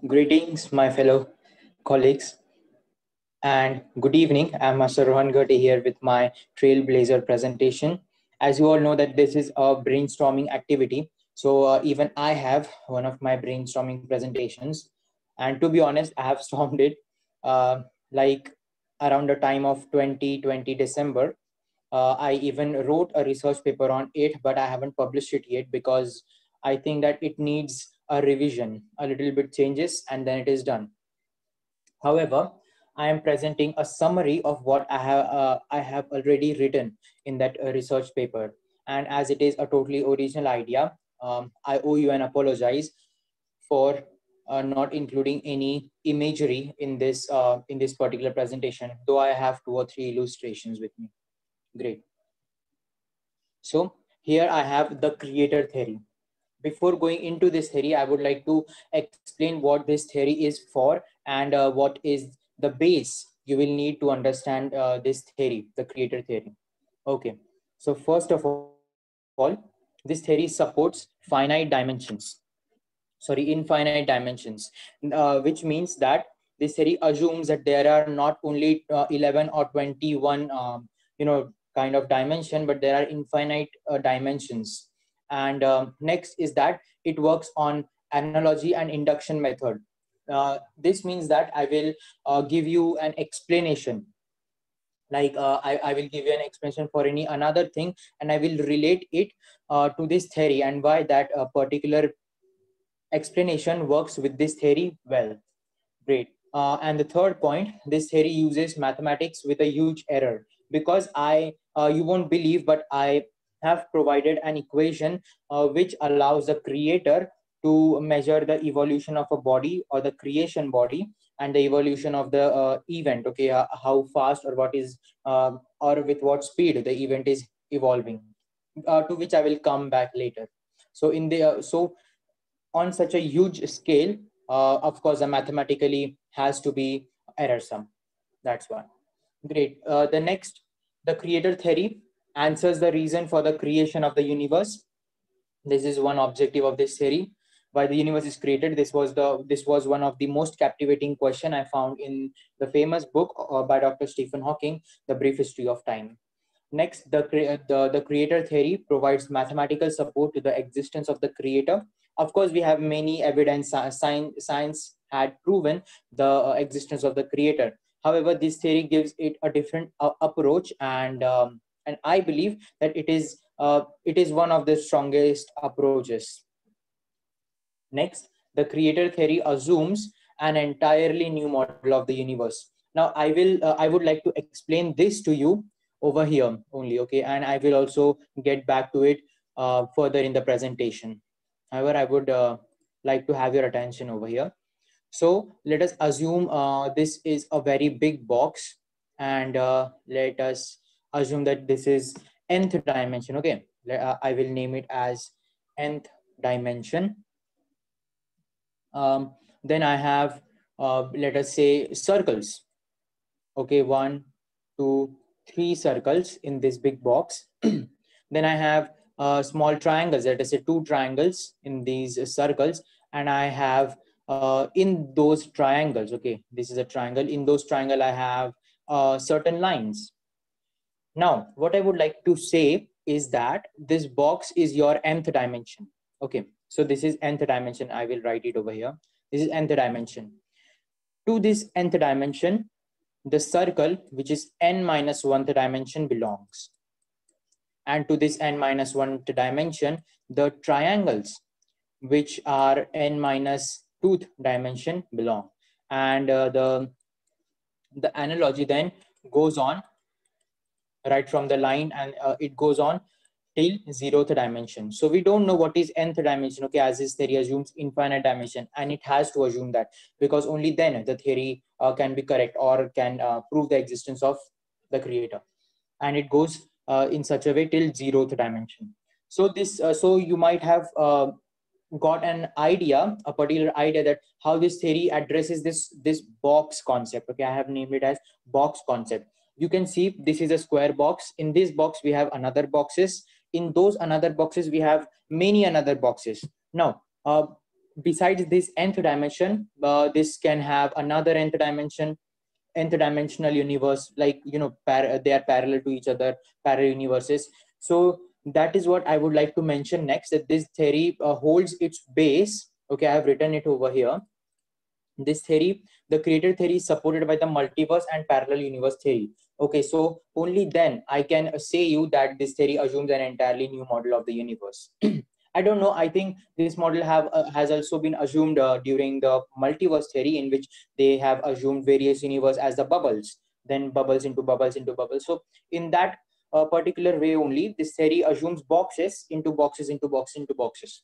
Greetings, my fellow colleagues, and good evening. I'm Master Rohan Gurte here with my Trailblazer presentation. As you all know, that this is a brainstorming activity. So even I have one of my brainstorming presentations, and to be honest, I have stormed it uh, like around the time of 2020 December. I even wrote a research paper on it, but I haven't published it yet because I think that it needs a revision, a little bit changes, and then it is done. However, I am presenting a summary of what I have already written in that research paper. And as it is a totally original idea, I owe you an apologize for not including any imagery in this particular presentation, though I have 2 or 3 illustrations with me. Great. So here I have the creator theory. Before going into this theory, I would like to explain what this theory is for and what is the base you will need to understand this theory, the creator theory. Okay, so first of all, this theory supports finite dimensions. Infinite dimensions, which means that this theory assumes that there are not only 11 or 21, kind of dimension, but there are infinite dimensions. And next is that it works on analogy and induction method. This means that I will give you an explanation, I will give you an explanation for any another thing, and I will relate it to this theory and why that particular explanation works with this theory well. Great. And the third point, this theory uses mathematics with a huge error, because you won't believe, but I have provided an equation which allows the creator to measure the evolution of a body or the creation body and the evolution of the event. Okay, how fast or what is or with what speed the event is evolving, to which I will come back later. So in the on such a huge scale, of course, the mathematically has to be error sum. That's one. Great. The next, the creator theory answers the reason for the creation of the universe. This is one objective of this theory. Why the universe is created. This was one of the most captivating question I found in the famous book by Dr. Stephen Hawking, The Brief History of Time. Next, the creator theory provides mathematical support to the existence of the creator. Of course, we have many evidence. Science had proven the existence of the creator. However, this theory gives it a different approach, and I believe that it is one of the strongest approaches. Next, the creator theory assumes an entirely new model of the universe. Now, I would like to explain this to you over here only, okay, and I will also get back to it further in the presentation. However, I would like to have your attention over here. So let us assume this is a very big box, and let us assume that this is nth dimension. Okay, I will name it as nth dimension. Then I have, let us say, circles. Okay, 1, 2, 3 circles in this big box. Then I have small triangles, let us say 2 triangles in these circles, and I have in those triangles, okay, this is a triangle, in those triangle I have certain lines. Now, what I would like to say is that this box is your nth dimension. Okay, so this is nth dimension. I will write it over here. This is nth dimension. To this nth dimension, the circle, which is n minus 1th dimension, belongs. And to this n minus 1th dimension, the triangles, which are n minus 2th dimension, belong. And the analogy then goes on right from the line, and it goes on till 0th dimension. So we don't know what is nth dimension, okay, as this theory assumes infinite dimension, and it has to assume that, because only then the theory can be correct or can prove the existence of the creator. And it goes in such a way till 0th dimension. So so you might have got an idea, a particular idea, that how this theory addresses this box concept. Okay, I have named it as box concept. You can see this is a square box. In this box we have another boxes. In those another boxes we have many another boxes. Now besides this nth dimension, this can have another nth dimensional universe, like, you know, they are parallel to each other, parallel universes. So that is what I would like to mention next, that this theory holds its base. Okay, I have written it over here. This theory, the creator theory, is supported by the multiverse and parallel universe theory. Okay, so only then I can say you that this theory assumes an entirely new model of the universe. I don't know, I think this model has also been assumed during the multiverse theory, in which they have assumed various universe as the bubbles, then bubbles into bubbles into bubbles. So in that particular way only, this theory assumes boxes into boxes into boxes into boxes.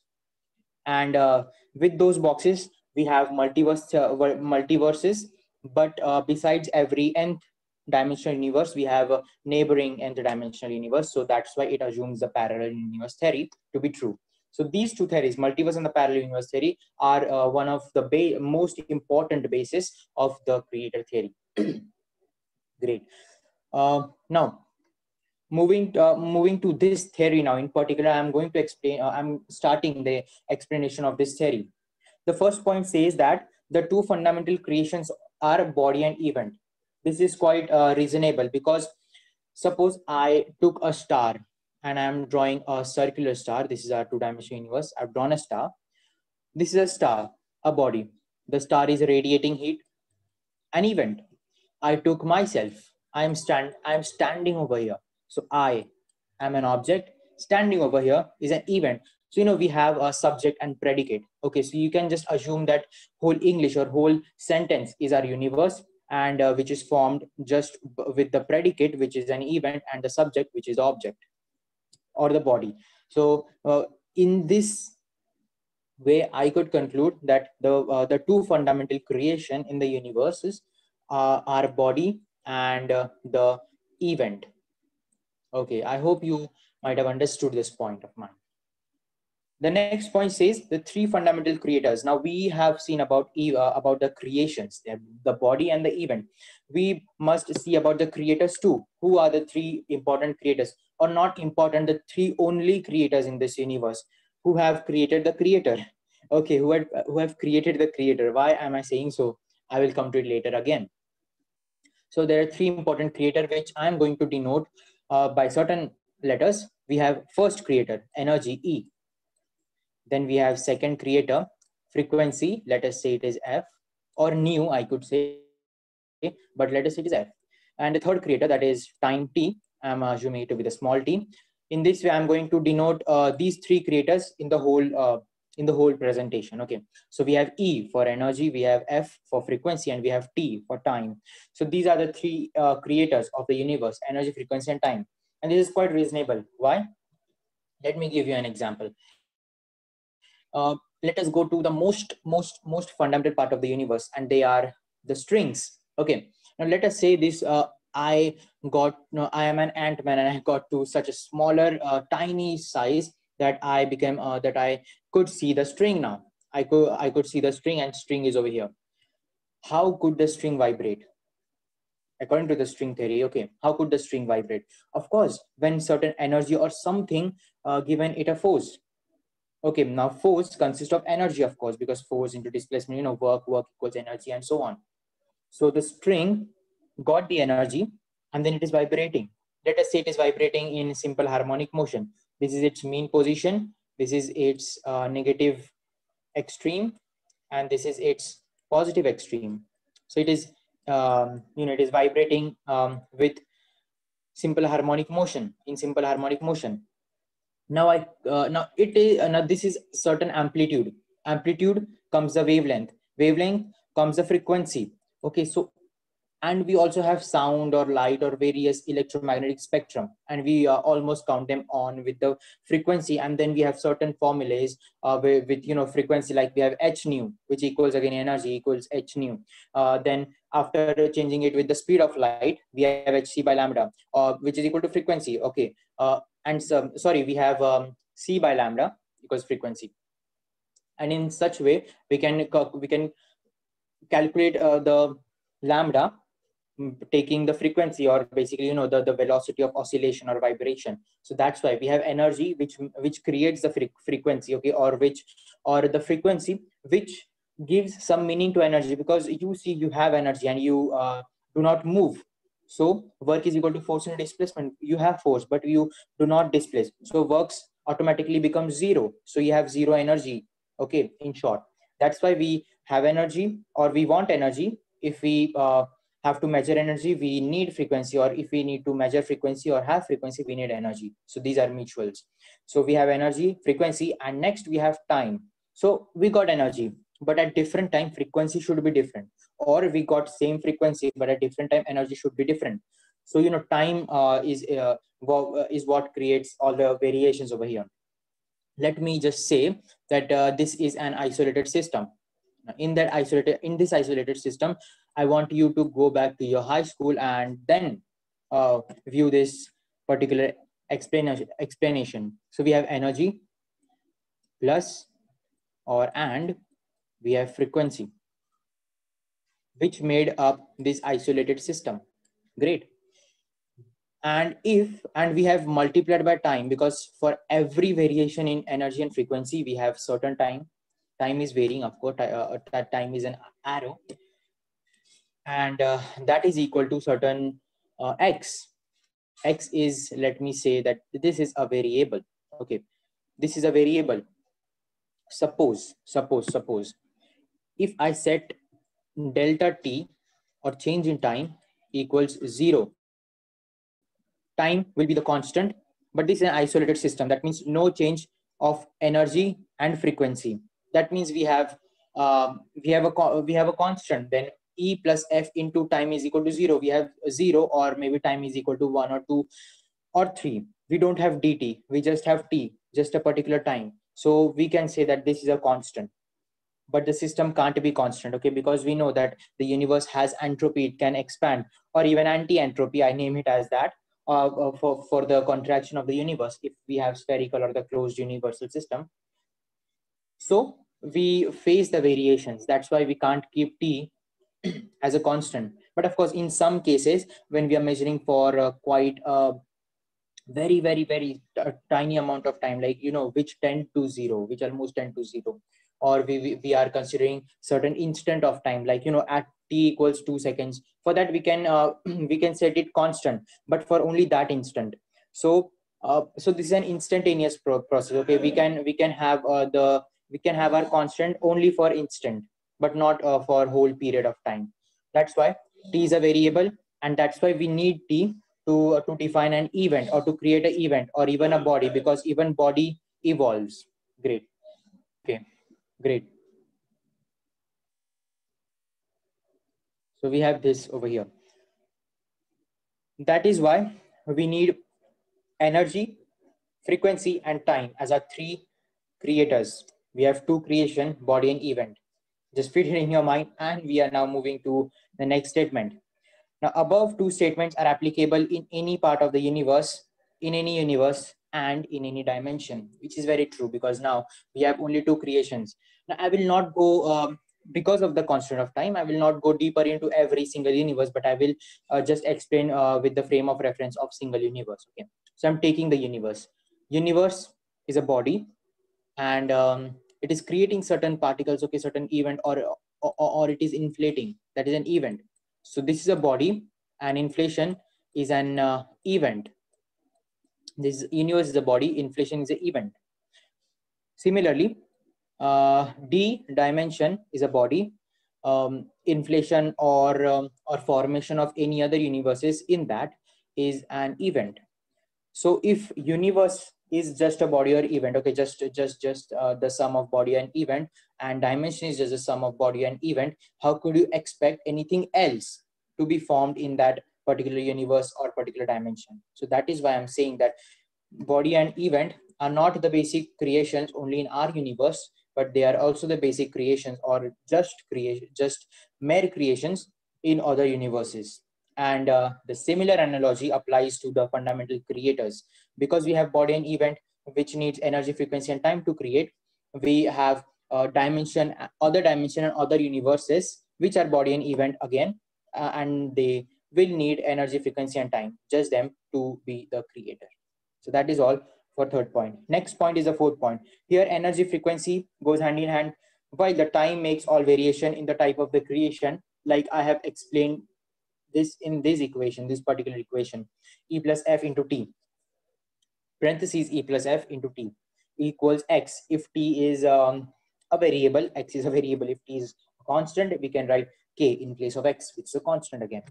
And with those boxes we have multiverses, but besides every nth dimensional universe we have a neighboring nth dimensional universe. So that's why it assumes the parallel universe theory to be true. So these two theories, multiverse and the parallel universe theory, are one of the most important basis of the creator theory. Great. Now moving to this theory now in particular, I'm going to explain, I'm starting the explanation of this theory. The first point says that the two fundamental creations are body and event. This is quite reasonable, because suppose I took a star and I'm drawing a circular star. This is our two-dimensional universe. I've drawn a star. This is a star, a body. The star is radiating heat. An event. I took myself. I'm standing over here. So I am an object. Standing over here is an event. So, you know, we have a subject and predicate. Okay, so you can just assume that whole English or whole sentence is our universe, and which is formed just with the predicate, which is an event, and the subject, which is the object or the body. So in this way, I could conclude that the two fundamental creation in the universe is our body and the event. Okay, I hope you might have understood this point of mine. The next point says the three fundamental creators. Now we have seen about the creations, the body and the event. We must see about the creators too. Who are the three important creators, or not important, the three only creators in this universe who have created the creator? Okay, who have created the creator? Why am I saying so? I will come to it later again. So there are three important creators which I am going to denote by certain letters. We have first creator, energy, E. Then we have second creator, frequency, let us say it is F, or new, I could say, but let us say it is F. And the third creator, that is time T, I'm assuming it to be the small t. In this way, I'm going to denote these three creators in the whole presentation. Okay, so we have E for energy, we have F for frequency, and we have T for time. So these are the three creators of the universe: energy, frequency, and time. And this is quite reasonable. Why? Let me give you an example. Let us go to the most fundamental part of the universe, and they are the strings. Okay, now let us say this, I am an ant-man, and I got to such a smaller tiny size that I could see the string. Now I could see the string, and string is over here. How could the string vibrate? According to the string theory, okay, how could the string vibrate? Of course, when certain energy or something given it a force. Okay, now force consists of energy, of course, because force into displacement, you know, work equals energy, and so on. So the string got the energy, and then it is vibrating. Let us say it is vibrating in simple harmonic motion. This is its mean position. This is its negative extreme, and this is its positive extreme. So it is, it is vibrating with simple harmonic motion, in simple harmonic motion. Now this is certain amplitude comes the wavelength comes the frequency. Okay, so, and we also have sound or light or various electromagnetic spectrum, and we almost count them on with the frequency. And then we have certain formulas with you know, frequency, like we have h nu, which equals again energy equals h nu. Then after changing it with the speed of light, we have hc by lambda, which is equal to frequency. Okay, and so, sorry, we have c by lambda equals frequency. And in such way we can calculate the lambda taking the frequency, or basically, you know, the velocity of oscillation or vibration. So that's why we have energy which creates the frequency, okay, or the frequency which gives some meaning to energy, because you see you have energy and you do not move. So work is equal to force and displacement. You have force, but you do not displace. So works automatically becomes zero. So you have zero energy. Okay, in short, that's why we have energy, or we want energy. If we have to measure energy, we need frequency, or if we need to measure frequency or have frequency, we need energy. So these are mutuals. So we have energy, frequency, and next we have time. So we got energy, but at different time, frequency should be different, or we got same frequency, but at different time, energy should be different. So, you know, time is what creates all the variations over here. Let me just say that this is an isolated system. In this isolated system, I want you to go back to your high school and then view this particular explanation. So we have energy plus or and we have frequency, which made up this isolated system. Great. And we have multiplied by time, because for every variation in energy and frequency, we have certain time. Time is varying, of course, that time is an arrow, and that is equal to certain x. X is, let me say that this is a variable. Okay, this is a variable. Suppose if I set delta t, or change in time, equals 0, time will be the constant, but this is an isolated system. That means no change of energy and frequency. That means we have a constant. Then E plus F into time is equal to 0. We have 0, or maybe time is equal to 1 or 2 or 3. We don't have dt. We just have t, just a particular time. So we can say that this is a constant. But the system can't be constant, okay, because we know that the universe has entropy. It can expand, or even anti-entropy, I name it as that, for the contraction of the universe, if we have spherical or the closed universal system. So we face the variations. That's why we can't keep t as a constant. But of course, in some cases, when we are measuring for quite a very, very, very tiny amount of time, like, you know, which tend to 0, which almost tend to 0, or we are considering certain instant of time, like, you know, at t equals 2 seconds. For that, we can we can set it constant, but for only that instant. So so this is an instantaneous process. Okay, we can have our constant only for instant, but not for whole period of time. That's why t is a variable, and that's why we need t to define an event, or to create an event, or even a body, because even body evolves. Great. Okay, great. So we have this over here. That is why we need energy, frequency, and time as our three creators. We have two creation, body and event. Just fit it in your mind, and we are now moving to the next statement. Now, above two statements are applicable in any part of the universe, in any universe, and in any dimension, which is very true, because now we have only two creations. Now, I will not go, because of the constraint of time, I will not go deeper into every single universe, but I will just explain with the frame of reference of single universe. Okay, so I'm taking the universe. Universe is a body, and it is creating certain particles, okay, certain event, or it is inflating. That is an event. So this is a body, and inflation is an event. This universe is a body, inflation is an event. Similarly, d dimension is a body, inflation or formation of any other universes in that is an event. So if universe is just a body or event, okay, just the sum of body and event, and dimension is just the sum of body and event, how could you expect anything else to be formed in that particular universe or particular dimension? So that is why I'm saying that body and event are not the basic creations only in our universe, but they are also the basic creations, or just mere creations in other universes. And the similar analogy applies to the fundamental creators, because we have body and event which needs energy, frequency, and time to create. We have other dimension and other universes which are body and event again, and they will need energy, frequency, and time, just them to be the creator. So that is all for third point. Next point is the fourth point. Here, energy, frequency goes hand in hand, while the time makes all variation in the type of the creation, like I have explained this in this equation, this particular equation, E plus F into T, parentheses E plus F into T equals X. If T is a variable, X is a variable. If T is a constant, we can write K in place of X, which is a constant again.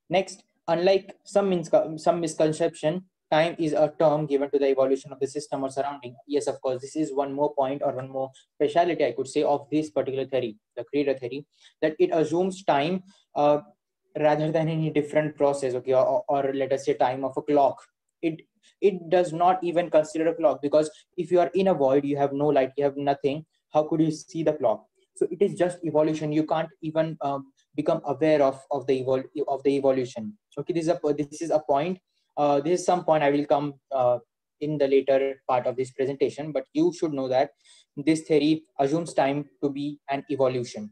Next, unlike some misconception, time is a term given to the evolution of the system or surrounding. Yes, of course, this is one more point or one more speciality, I could say, of this particular theory, the creator theory, that it assumes time rather than any different process, okay, or let us say time of a clock. It does not even consider a clock, because if you are in a void, you have no light, you have nothing, how could you see the clock? So it is just evolution. You can't even become aware of the evolution. Okay, this is a point. This is some point I will come in the later part of this presentation, but you should know that this theory assumes time to be an evolution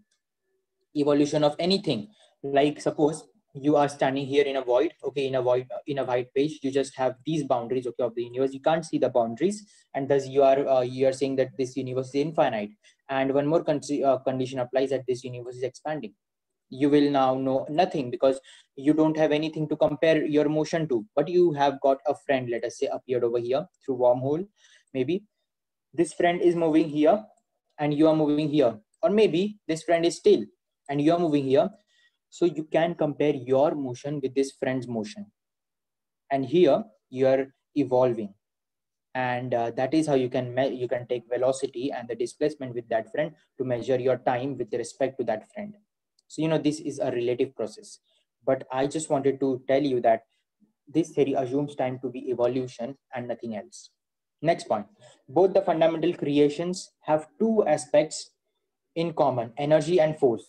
of anything. Like suppose you are standing here in a void, okay, in a white page, you just have these boundaries, okay, of the universe. You can't see the boundaries, and thus you are saying that this universe is infinite. And one more condition applies, that this universe is expanding. You will now know nothing, because you don't have anything to compare your motion to. But you have got a friend, let us say, appeared over here through wormhole. Maybe this friend is moving here and you are moving here, or maybe this friend is still and you are moving here. So you can compare your motion with this friend's motion, and here you are evolving. And that is how you can take velocity and the displacement with that friend to measure your time with respect to that friend. So this is a relative process, but I just wanted to tell you that this theory assumes time to be evolution and nothing else. Next point, both the fundamental creations have two aspects in common: energy and force.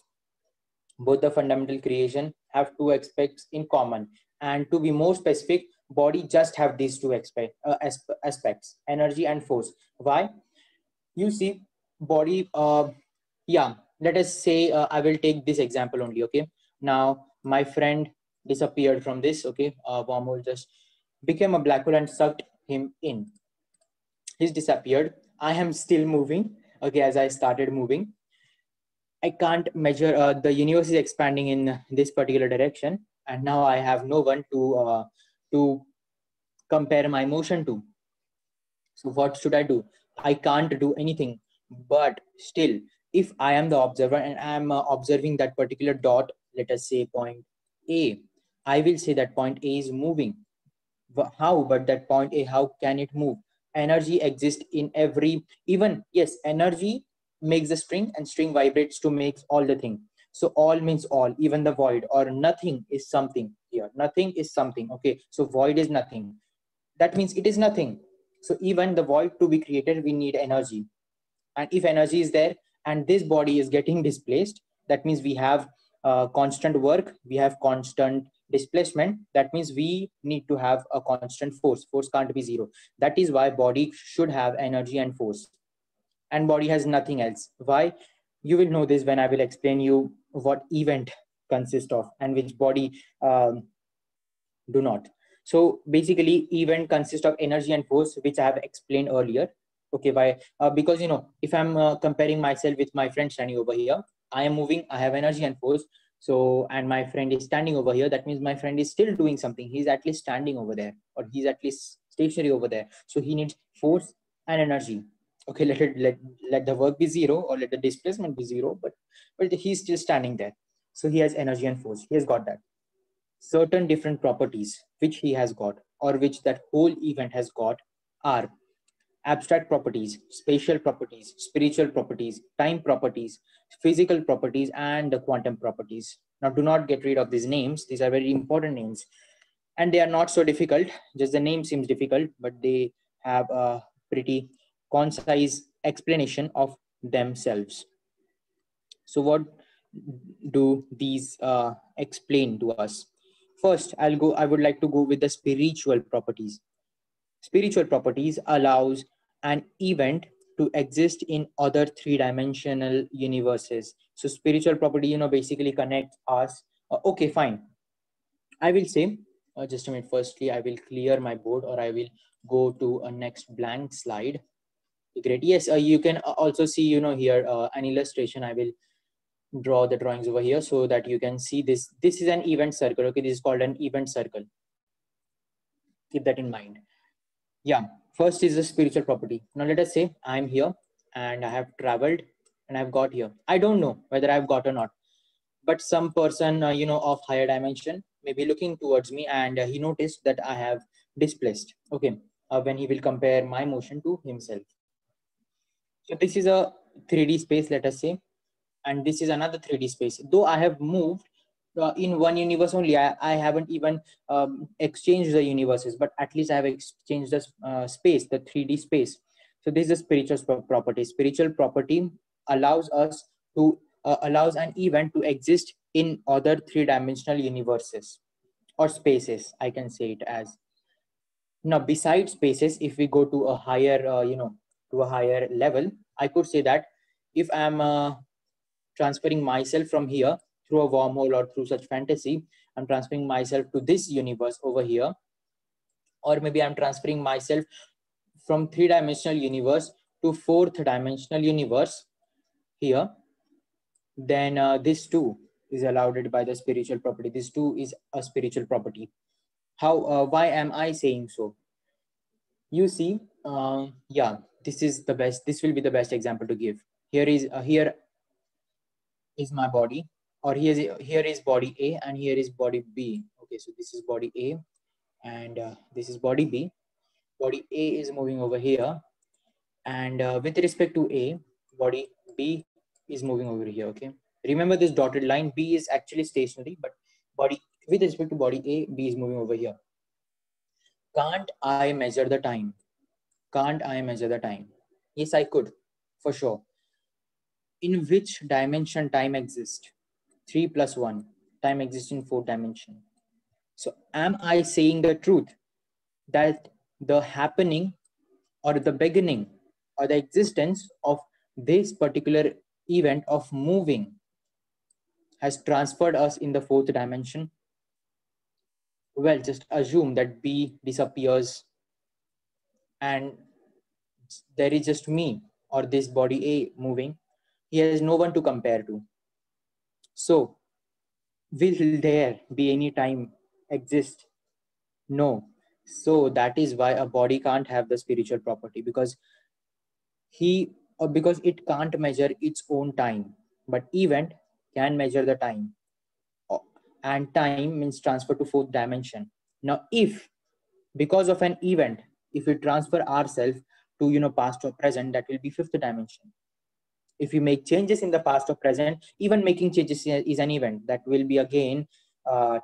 Both the fundamental creation have two aspects in common, and to be more specific, body just have these two aspects: energy and force. Why? You see, body, yeah, let us say, I will take this example only. Okay, now my friend disappeared from this. Okay, wormhole just became a black hole and sucked him in. He's disappeared. I am still moving. Okay, as I started moving, I can't measure. The universe is expanding in this particular direction, and now I have no one to compare my motion to. So what should I do? I can't do anything. But still, if I am the observer and I am observing that particular dot, let us say point A, I will say that point A is moving. How? But that point A, how can it move? Energy exists in every, even, yes, energy makes the string, and string vibrates to make all the thing. So all means all, even the void, or nothing is something here. Nothing is something. Okay, so void is nothing. That means it is nothing. So even the void to be created, we need energy. And if energy is there and this body is getting displaced, that means we have constant work, we have constant displacement. That means we need to have a constant force can't be zero. That is why body should have energy and force, and body has nothing else. Why? You will know this when I will explain you what event consists of and which body do not. So basically, event consists of energy and force, which I have explained earlier. Okay, why? Because if I'm comparing myself with my friend standing over here, I am moving, I have energy and force. So, and my friend is standing over here. That means my friend is still doing something. He's at least standing over there, or he's at least stationary over there. So he needs force and energy. Okay, let the work be zero, or let the displacement be zero, but he's still standing there. So he has energy and force. He has got that. Certain different properties which he has got, or which that whole event has got, are abstract properties, spatial properties, spiritual properties, time properties, physical properties, and the quantum properties. Now, do not get rid of these names. These are very important names, and they are not so difficult. Just the name seems difficult, but they have a pretty concise explanation of themselves. So what do these explain to us? First, I would like to go with the spiritual properties. Spiritual properties allows an event to exist in other three-dimensional universes. So spiritual property, basically connects us. Okay, fine. I will say, just a minute, firstly, I will clear my board, or I will go to a next blank slide. Great. Yes, you can also see, here an illustration. I will draw the drawings over here so that you can see this. This is an event circle. Okay, this is called an event circle. Keep that in mind. Yeah, first is the spiritual property. Now let us say I'm here and I have traveled and I've got here. I don't know whether I've got or not, but some person, of higher dimension may be looking towards me, and he noticed that I have displaced. Okay, when he will compare my motion to himself. So this is a 3D space, let us say, and this is another 3D space. Though I have moved in one universe only, I haven't even exchanged the universes, but at least I have exchanged the space, the 3D space. So this is a spiritual property. Spiritual property allows us to allows an event to exist in other three-dimensional universes or spaces. I can say it as. Now, besides spaces, if we go to a higher, to a higher level, I could say that if I'm transferring myself from here through a wormhole or through such fantasy, I'm transferring myself to this universe over here, or maybe I'm transferring myself from three-dimensional universe to fourth-dimensional universe here, then this too is allowed by the spiritual property. This too is a spiritual property. How? Why am I saying so? You see, yeah, this is the best. This will be the best example to give. Here is my body, or here is body A, and here is body B. Okay, so this is body A, and this is body B. Body A is moving over here, and with respect to A, body B is moving over here. Okay, remember this dotted line. B is actually stationary, but with respect to body A, B is moving over here. Can't I measure the time? Can't I measure the time? Yes, I could, for sure. In which dimension time exists? 3 plus 1. Time exists in 4 dimension. So am I saying the truth that the happening or the beginning or the existence of this particular event of moving has transferred us in the 4th dimension? Well, just assume that B disappears and there is just me or this body A moving. He has no one to compare to. So will there be any time exist? No. So that is why a body can't have the spiritual property, because because it can't measure its own time, but event can measure the time, and time means transfer to 4th dimension. Now, if because of an event, if we transfer ourselves to past or present, that will be 5th dimension. If we make changes in the past or present, even making changes is an event that will be again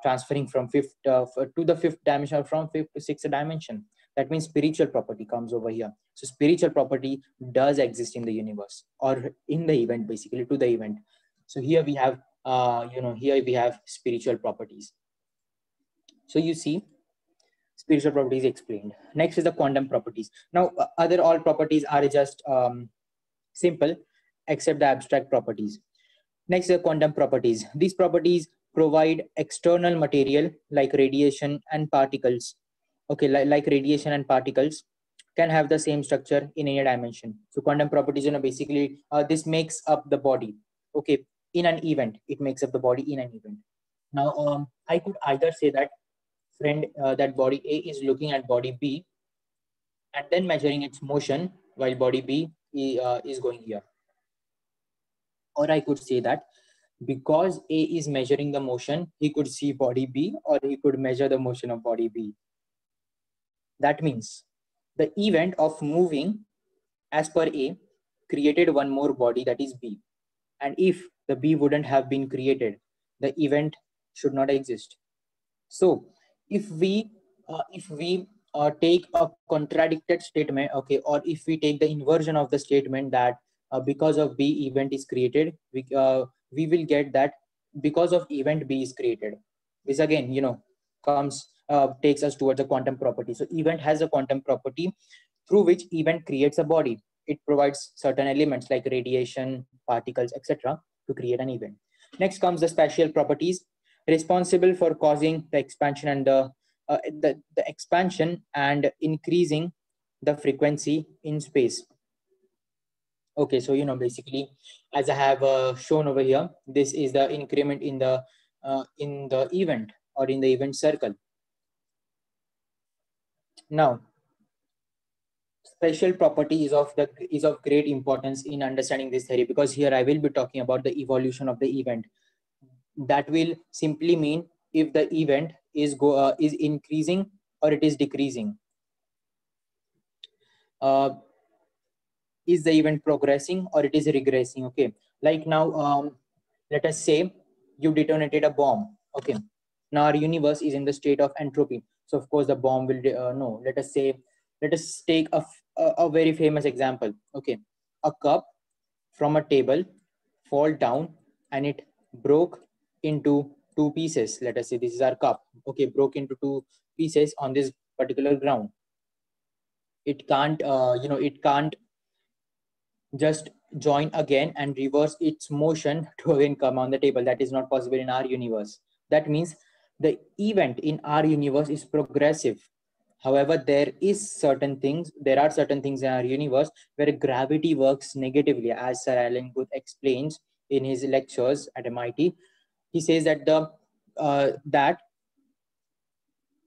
transferring from 5th to the 5th dimension, or from 5th to 6th dimension. That means spiritual property comes over here. So spiritual property does exist in the universe or in the event, basically to the event. So here we have here we have spiritual properties. So you see, spiritual properties explained. Next is the quantum properties. Now other all properties are just simple, except the abstract properties. Next are quantum properties. These properties provide external material like radiation and particles. Okay, like radiation and particles can have the same structure in any dimension. So quantum properties, basically this makes up the body. Okay, in an event, it makes up the body in an event. Now, I could either say that that body A is looking at body B and then measuring its motion while body B is going here. Or I could say that because A is measuring the motion, he could see body B, or he could measure the motion of body B. That means the event of moving as per A created one more body, that is B. And if the B wouldn't have been created, the event should not exist. So if we take a contradicted statement, okay, or if we take the inversion of the statement that because of B event is created, we will get that because of event B is created. This again, takes us towards a quantum property. So event has a quantum property through which event creates a body. It provides certain elements like radiation, particles, etc. to create an event. Next comes the spatial properties. responsible for causing the expansion and the expansion and increasing the frequency in space. Okay, so basically, as I have shown over here, this is the increment in the event or in the event circle. Now, special property is of great importance in understanding this theory, because here I will be talking about the evolution of the event. That will simply mean if the event is increasing or it is decreasing. Is the event progressing or it is regressing? Okay, like now, let us say you detonated a bomb. Okay, now our universe is in the state of entropy, so of course the bomb will no, let us take a very famous example. Okay, a cup from a table fall down and it broke into two pieces. Let us say this is our cup. Okay, broke into two pieces on this particular ground. It can't it can't just join again and reverse its motion to again come on the table. That is not possible in our universe. That means the event in our universe is progressive. However, there are certain things in our universe where gravity works negatively, as Sir Alan Guth explains in his lectures at MIT. He says that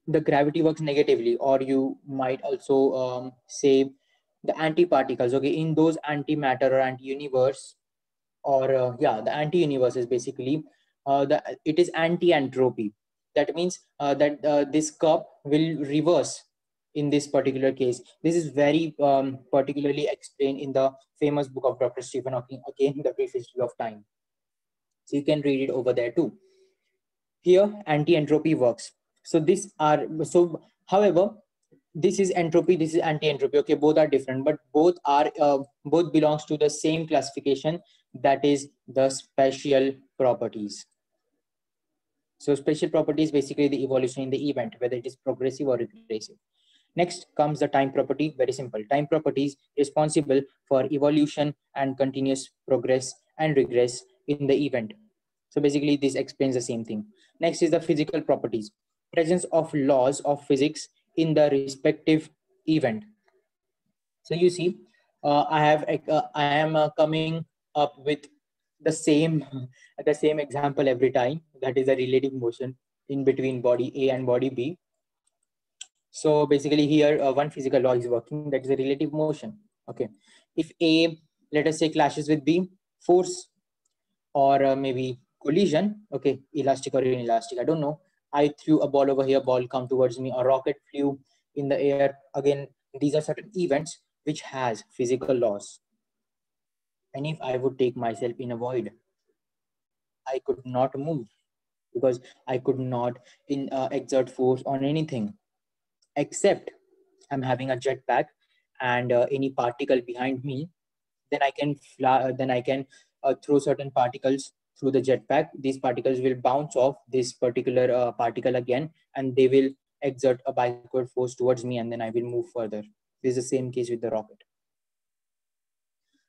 the gravity works negatively, or you might also say the antiparticles. Okay, in those antimatter or anti-universe, or the anti-universe is basically it is anti-entropy. That means that this cup will reverse in this particular case. This is very particularly explained in the famous book of Dr. Stephen Hawking, again, The Brief History of Time. So you can read it over there too. Here, anti-entropy works. However, this is entropy, this is anti-entropy. Okay, both are different, but both belongs to the same classification, that is the special properties. So special property is basically the evolution in the event, whether it is progressive or regressive. Next comes the time property. Very simple. Time property is responsible for evolution and continuous progress and regress in the event. So basically this explains the same thing. Next is the physical properties. Presence of laws of physics in the respective event. So you see, I am coming up with the same example every time. That is a relative motion in between body A and body B. So basically here one physical law is working, that is a relative motion. Okay, if A, let us say, clashes with B, force or maybe collision, okay, elastic or inelastic, I don't know. I threw a ball over here, ball come towards me, a rocket flew in the air. Again, these are certain events which has physical laws. And if I would take myself in a void, I could not move, because I could not exert force on anything, except I'm having a jetpack and any particle behind me, then I can fly, then I can throw certain particles through the jetpack. These particles will bounce off this particular particle again, and they will exert a backward force towards me, and then I will move further. This is the same case with the rocket.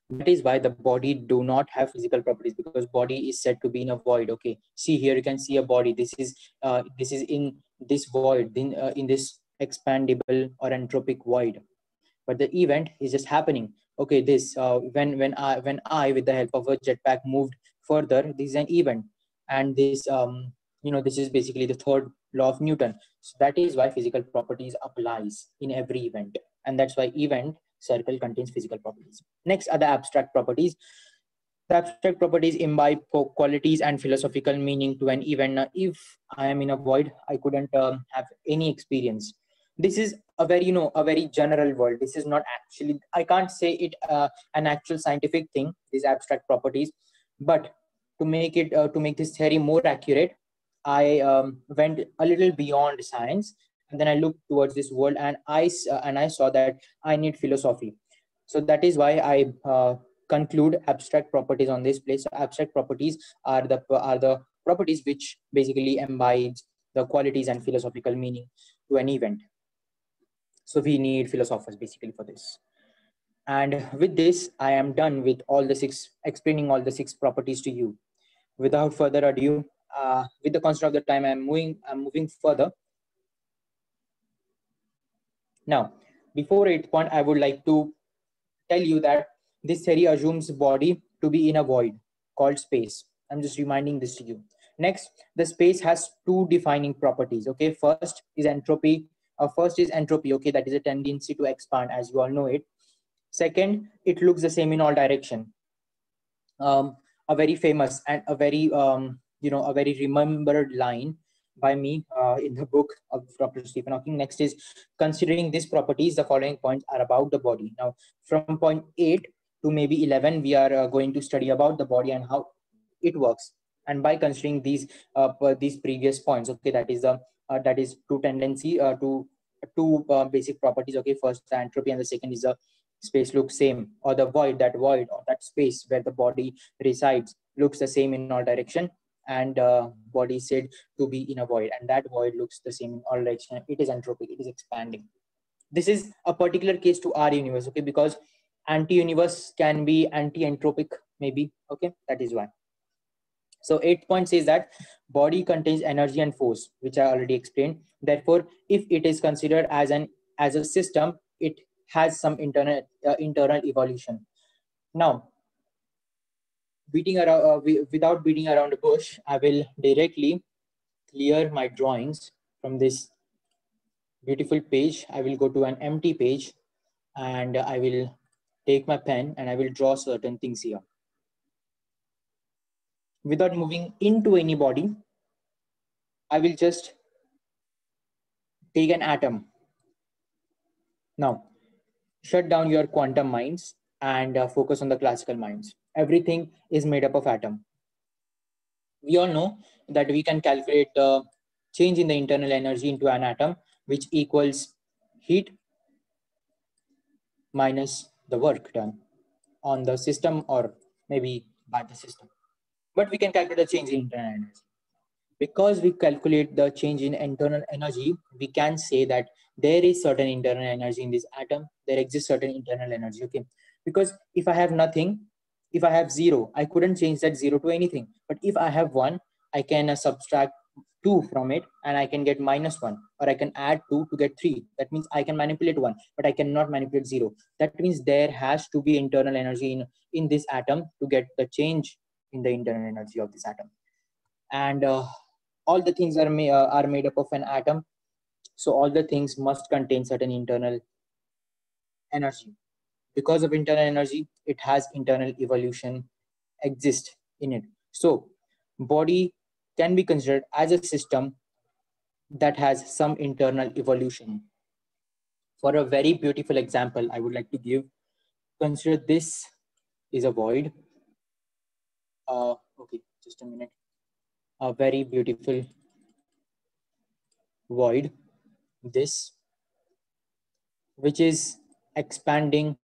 That is why the body do not have physical properties, because body is said to be in a void. Okay, see here, you can see a body. This is in this void, in this expandable or entropic void, but the event is just happening. Okay, this when I with the help of a jetpack moved further, this is an event, and this this is basically the third law of Newton. So that is why physical properties applies in every event, and that's why event circle contains physical properties. Next are the abstract properties. The abstract properties imbibe qualities and philosophical meaning to an event. Now, if I am in a void, I couldn't have any experience. This is a very a very general world. This is not actually, I can't say it an actual scientific thing, these abstract properties. But to make it to make this theory more accurate, I went a little beyond science, and then I looked towards this world, and I saw that I need philosophy. So that is why I conclude abstract properties on this place. So abstract properties are the properties which basically embodies the qualities and philosophical meaning to an event. So we need philosophers basically for this. And with this, I am done with explaining all the six properties to you. Without further ado, with the constant of the time, I'm moving further. Now, before 8th point, I would like to tell you that this theory assumes body to be in a void called space. I'm just reminding this to you. Next, the space has two defining properties. Okay, first is entropy. Okay, that is a tendency to expand, as you all know it. Second, it looks the same in all direction. A very famous and a very a very remembered line by me in the book of Dr. Stephen Hawking. Next is considering these properties, the following points are about the body. Now, from point 8 to maybe 11, we are going to study about the body and how it works. And by considering these previous points, okay, that is two tendency to two basic properties. Okay, first the entropy and the second is the space looks same, or the void or that space where the body resides looks the same in all direction, and body said to be in a void, and that void looks the same in all direction. It is entropy, it is expanding. This is a particular case to our universe, okay, because anti-universe can be anti-entropic maybe, okay, that is why. So 8th point says that body contains energy and force, which I already explained. Therefore, if it is considered as a system, it has some internal evolution. Now, without beating around the bush, I will directly clear my drawings from this beautiful page. I will go to an empty page and I will take my pen and I will draw certain things here. Without moving into any body, I will just take an atom. Now, shut down your quantum minds and focus on the classical minds. Everything is made up of atom. We all know that we can calculate the change in the internal energy into an atom, which equals heat minus the work done on the system or maybe by the system. But we can calculate the change in internal energy. Because we calculate the change in internal energy, we can say that there is certain internal energy in this atom. There exists certain internal energy, okay? Because if I have nothing, if I have 0, I couldn't change that 0 to anything. But if I have 1, I can subtract 2 from it and I can get -1, or I can add 2 to get 3. That means I can manipulate 1, but I cannot manipulate 0. That means there has to be internal energy in this atom to get the change in the internal energy of this atom. And all the things are made up of an atom, so all the things must contain certain internal energy. Because of internal energy, it has internal evolution exist in it. So body can be considered as a system that has some internal evolution. For a very beautiful example I would like to give, consider this is a void. Okay, just a minute. A very beautiful void, this, which is expanding,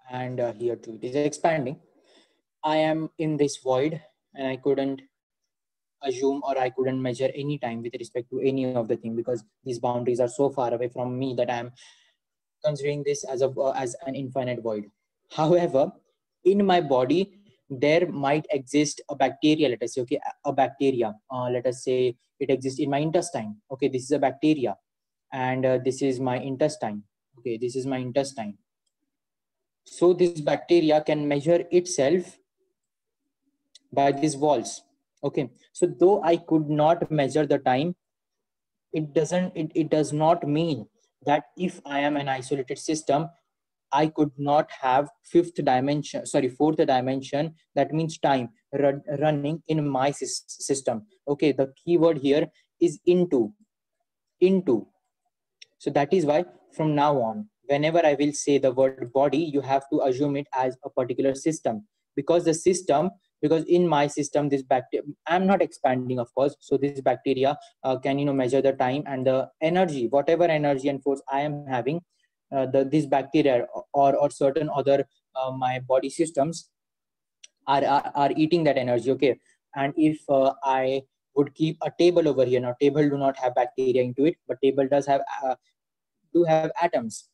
and here too it is expanding. I am in this void and I couldn't assume or I couldn't measure any time with respect to any of the thing, because these boundaries are so far away from me that I am considering this as an infinite void. However, in my body there might exist a bacteria, let us say, okay, a bacteria, let us say it exists in my intestine. Okay, this is a bacteria, and this is my intestine. Okay, this is my intestine. So this bacteria can measure itself by these walls. Okay, so though I could not measure the time, it does not mean that if I am an isolated system, I could not have fourth dimension, that means time, running in my system. Okay, the keyword here is into. So that is why from now on, whenever I will say the word body, you have to assume it as a particular system, because in my system, this bacteria, I'm not expanding, of course. So this bacteria can, measure the time and the energy, whatever energy and force I am having, this bacteria or certain other my body systems are eating that energy. Okay, and if I would keep a table over here, now table do not have bacteria into it, but table does have atoms.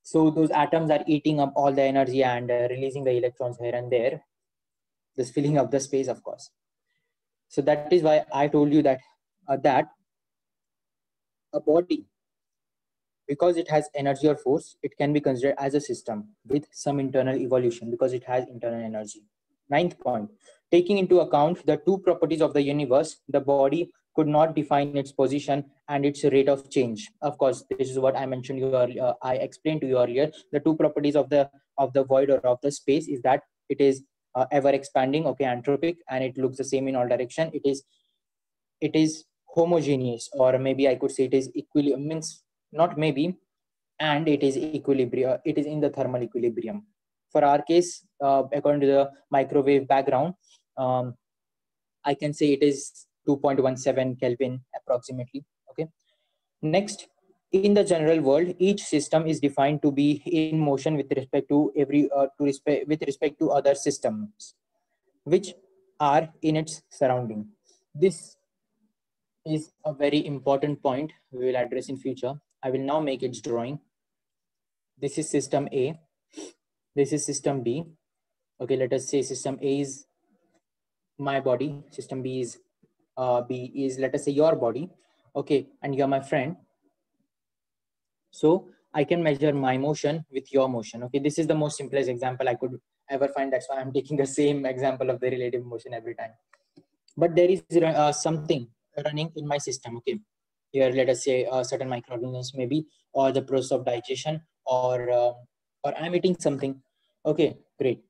So those atoms are eating up all the energy and releasing the electrons here and there. this filling up the space, of course. So that is why I told you that that a body, because it has energy or force, it can be considered as a system with some internal evolution because it has internal energy. Ninth point, taking into account the two properties of the universe, the body could not define its position and its rate of change. Of course, this is what I mentioned you earlier. I explained to you earlier. The two properties of the void or of the space is that it is ever expanding, okay, anthropic, and it looks the same in all direction. It is homogeneous, or maybe I could say it is means not maybe, and it is equilibrium. It is in the thermal equilibrium. For our case, according to the microwave background, um, I can say it is 2.17 Kelvin approximately. Okay. Next, in the general world, each system is defined to be in motion with respect to with respect to other systems, which are in its surrounding. This is a very important point we will address in future. I will now make its drawing. This is system A. This is system B. Okay, let us say system A is my body. System B is, let us say, your body. Okay, and you're my friend. So I can measure my motion with your motion. Okay, this is the most simplest example I could ever find. That's why I'm taking the same example of the relative motion every time. But there is something running in my system. Okay, here let us say certain microorganisms maybe, or the process of digestion, or I'm eating something. Okay, great.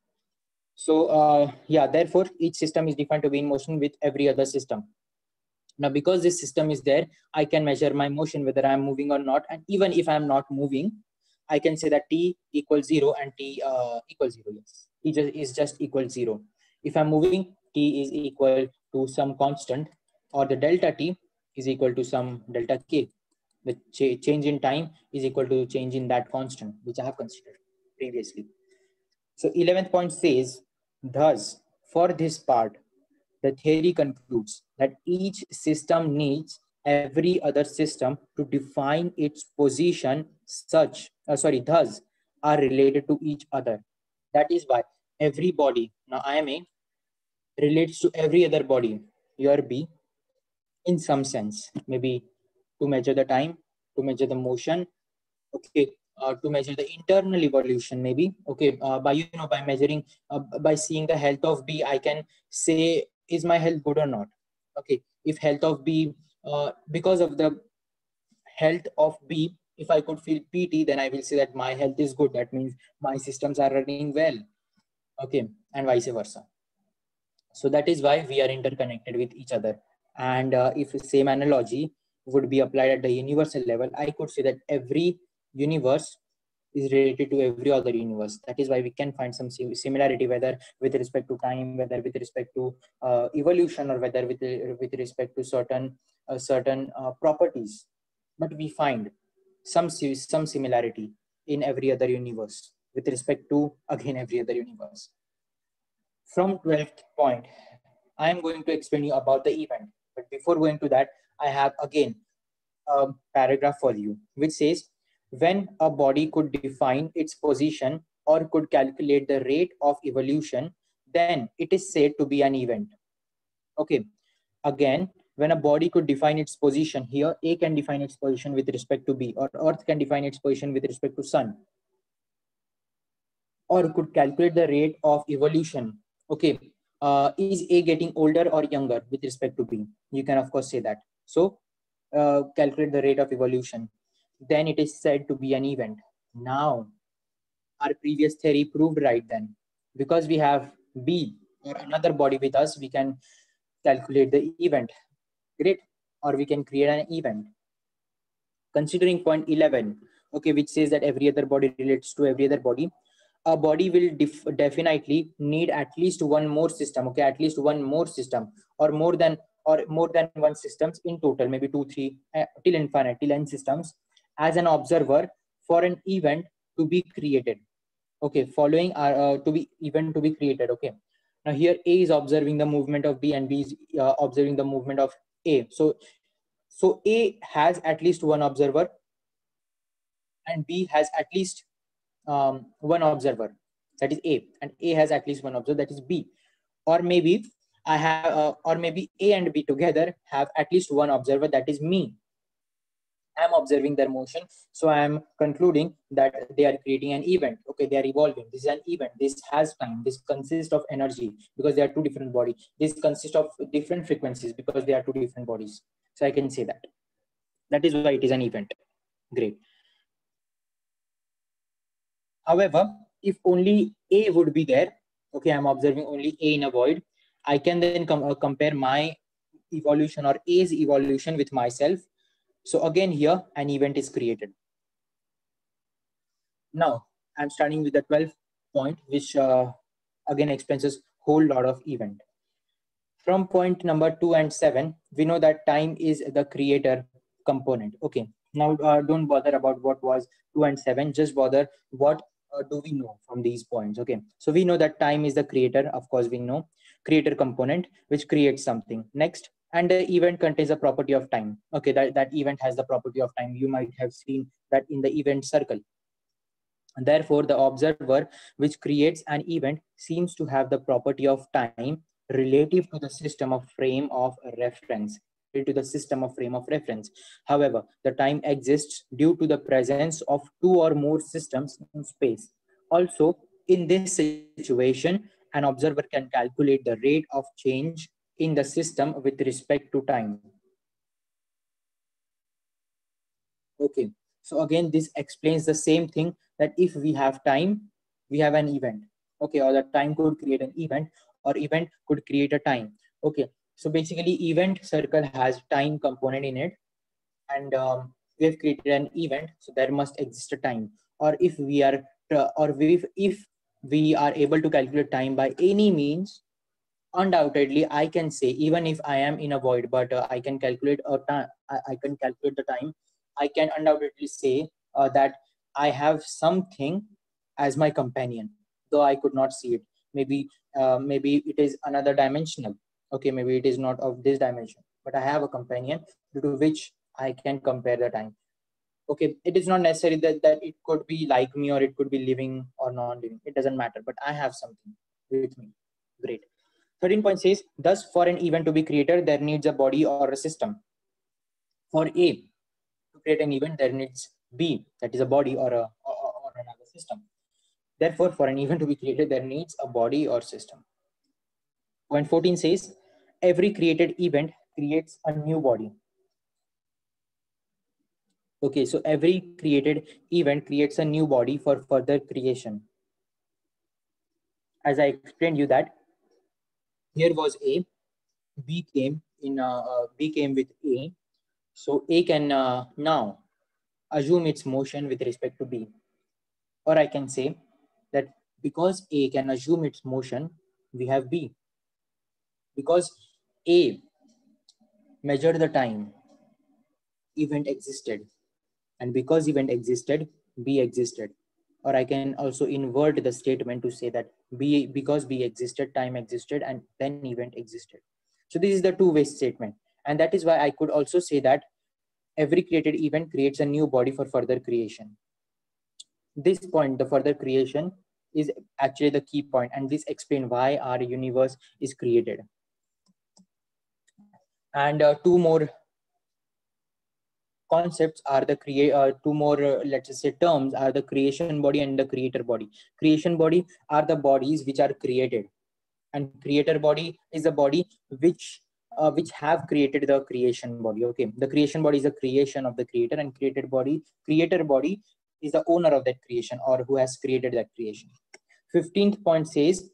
So yeah, therefore each system is defined to be in motion with every other system. Now, because this system is there, I can measure my motion, whether I'm moving or not. And even if I'm not moving, I can say that T equals 0 and T equals 0. Yes, T is just equal 0. If I'm moving, T is equal to some constant, or the delta T is equal to some delta K. The change in time is equal to change in that constant, which I have considered previously. So 11th point says, thus, for this part, the theory concludes that each system needs every other system to define its position thus are related to each other. That is why every body, now I am A, relates to every other body, your B, in some sense, maybe to measure the time, to measure the motion, okay, to measure the internal evolution, maybe, okay, by measuring, by seeing the health of B, I can say, is my health good or not? Okay, if health of B, because of the health of B, if I could feel PT, then I will say that my health is good. That means my systems are running well. Okay, and vice versa. So that is why we are interconnected with each other. And if the same analogy would be applied at the universal level, I could say that every universe is related to every other universe. That is why we can find some similarity, whether with respect to time, whether with respect to evolution, or whether with respect to certain properties. But we find some similarity in every other universe with respect to, again, every other universe. From 12th point, I am going to explain you about the event. But before going to that, I have again a paragraph for you, which says, when a body could define its position or could calculate the rate of evolution, then it is said to be an event. Okay, again, when a body could define its position, here A can define its position with respect to B, or Earth can define its position with respect to Sun, or could calculate the rate of evolution. Okay, is A getting older or younger with respect to B? You can of course say that. So calculate the rate of evolution. Then it is said to be an event. Now, our previous theory proved right then. Because we have B or another body with us, we can calculate the event. Great. Or we can create an event. Considering point 11, okay, which says that every other body relates to every other body, a body will definitely need at least one more system, okay, at least one more system, or more than one systems in total, maybe 2 3 till infinite, till n systems, as an observer for an event to be created. Okay, following are to be event to be created. Okay, now here A is observing the movement of B and B is observing the movement of A. So A has at least one observer and B has at least one observer, that is A, and A has at least one observer, that is B. or maybe I have, or maybe A and B together have at least one observer, that is me. I'm observing their motion, so I'm concluding that they are creating an event. Okay, they are evolving. This is an event. This has time. This consists of energy because they are two different bodies. This consists of different frequencies because they are two different bodies. So I can say that. That is why it is an event. Great. However, if only A would be there, okay, I'm observing only A in a void, I can then compare my evolution or A's evolution with myself. So again, here an event is created. Now, I'm starting with the 12th point, which again explains a whole lot of event. From point number 2 and 7, we know that time is the creator component. Okay, now don't bother about what was 2 and 7, just bother what do we know from these points. Okay, so we know that time is the creator, of course we know, creator component which creates something. Next, and the event contains a property of time. Okay, that event has the property of time. You might have seen that in the event circle. And therefore, the observer which creates an event seems to have the property of time relative to the system of frame of reference. Relative to the system of frame of reference. However, the time exists due to the presence of two or more systems in space. Also, in this situation, an observer can calculate the rate of change in the system with respect to time. Okay, so again, this explains the same thing, that if we have time, we have an event. Okay, or the time could create an event, or event could create a time. Okay, so basically event circle has time component in it, and we have created an event, so there must exist a time. Or if we are, if we are able to calculate time by any means, undoubtedly I can say, even if I am in a void, but I can calculate a time, I can calculate the time, I can undoubtedly say that I have something as my companion, though I could not see it. Maybe it is another dimensional. Okay, maybe it is not of this dimension, but I have a companion due to which I can compare the time. Okay, it is not necessary that it could be like me, or it could be living or non-living. It doesn't matter, but I have something with me. Great. 13 point says, thus for an event to be created, there needs a body or a system. For A to create an event, there needs B, that is a body or another system. Therefore, for an event to be created, there needs a body or system. Point 14 says, every created event creates a new body. Okay, so every created event creates a new body for further creation. As I explained you that here was A, B came with A, so A can now assume its motion with respect to B. Or I can say that because A can assume its motion, we have B. Because A measured the time, event existed. And because event existed, B existed. Or I can also invert the statement to say that because B existed, time existed, and then event existed. So this is the two-way statement. And that is why I could also say that every created event creates a new body for further creation. This point, the further creation, is actually the key point, and this explains why our universe is created. And two more concepts are the two more let's just say terms are the creation body and the creator body. Creation body are the bodies which are created, and creator body is the body which have created the creation body. Okay, the creation body is the creation of the creator, and creator body is the owner of that creation, or who has created that creation. 15th point says,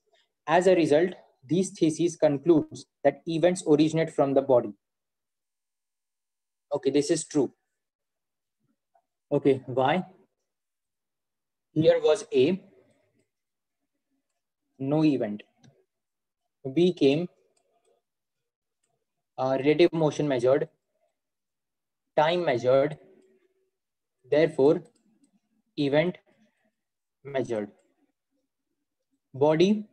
as a result, these thesis concludes that events originate from the body. Okay, this is true. Okay, why? Here was A, no event. B came, relative motion measured, time measured, therefore event measured. Body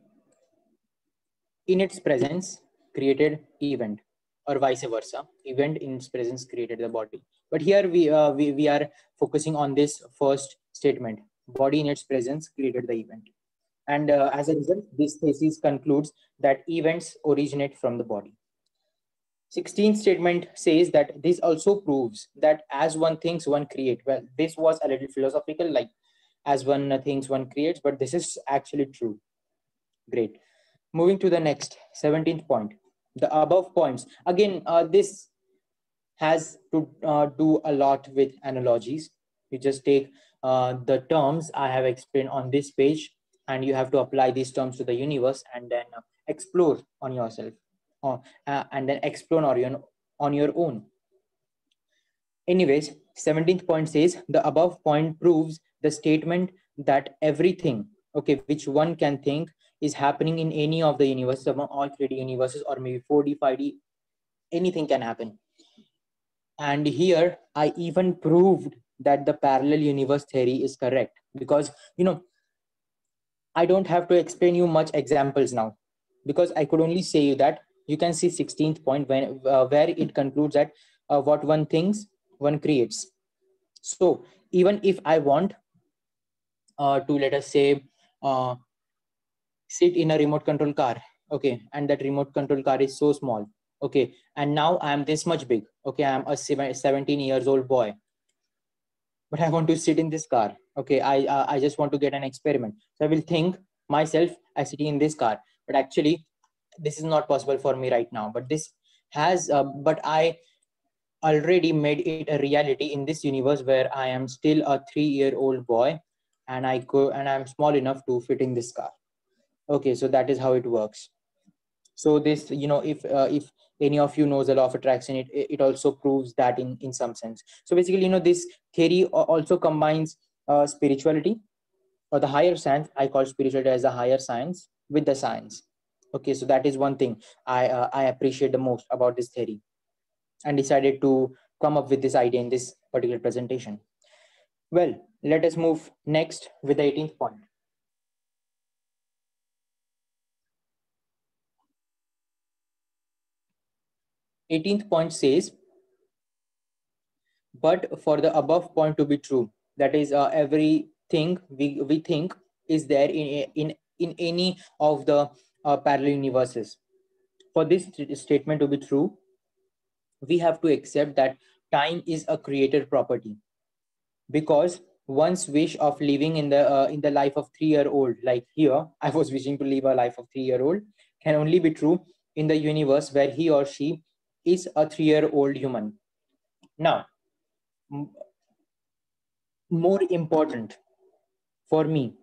in its presence created event, or vice versa. Event in its presence created the body. But here we are focusing on this first statement. Body in its presence created the event. And as a result, this thesis concludes that events originate from the body. 16th statement says that this also proves that as one thinks, one creates. Well, this was a little philosophical, like as one thinks, one creates, but this is actually true. Great. Moving to the next, 17th point. The above points. Again, this has to do a lot with analogies. You just take the terms I have explained on this page, and you have to apply these terms to the universe and then explore on yourself, and then explore on your own. Anyways, 17th point says the above point proves the statement that everything, okay, which one can think is happening in any of the universes, among all 3D universes, or maybe 4D, 5D, anything can happen. And here I even proved that the parallel universe theory is correct, because I don't have to explain you much examples now, because I could only say you that you can see 16th point where it concludes that what one thinks, one creates. So even if I want to, let us say, uh, sit in a remote control car, okay, and that remote control car is so small, okay, and now I am this much big, okay, I'm a 17 years old boy, but I want to sit in this car, okay, I just want to get an experiment, so I will think myself as sitting in this car, but actually this is not possible for me right now, but this has but I already made it a reality in this universe where I am still a 3-year-old boy, and I'm small enough to fit in this car. Okay, so that is how it works. So this, if any of you knows the law of attraction, it also proves that in some sense. So basically, this theory also combines spirituality, or the higher science. I call spirituality as a higher science with the science. Okay, so that is one thing I appreciate the most about this theory, and decided to come up with this idea in this particular presentation. Well, let us move next with the 18th point. 18th point says, but for the above point to be true, that is, everything we think is there in any of the parallel universes. For this statement to be true, we have to accept that time is a created property, because one's wish of living in the life of 3-year old, like here I was wishing to live a life of 3-year old, can only be true in the universe where he or she is a 3-year old human. Now, more important for me,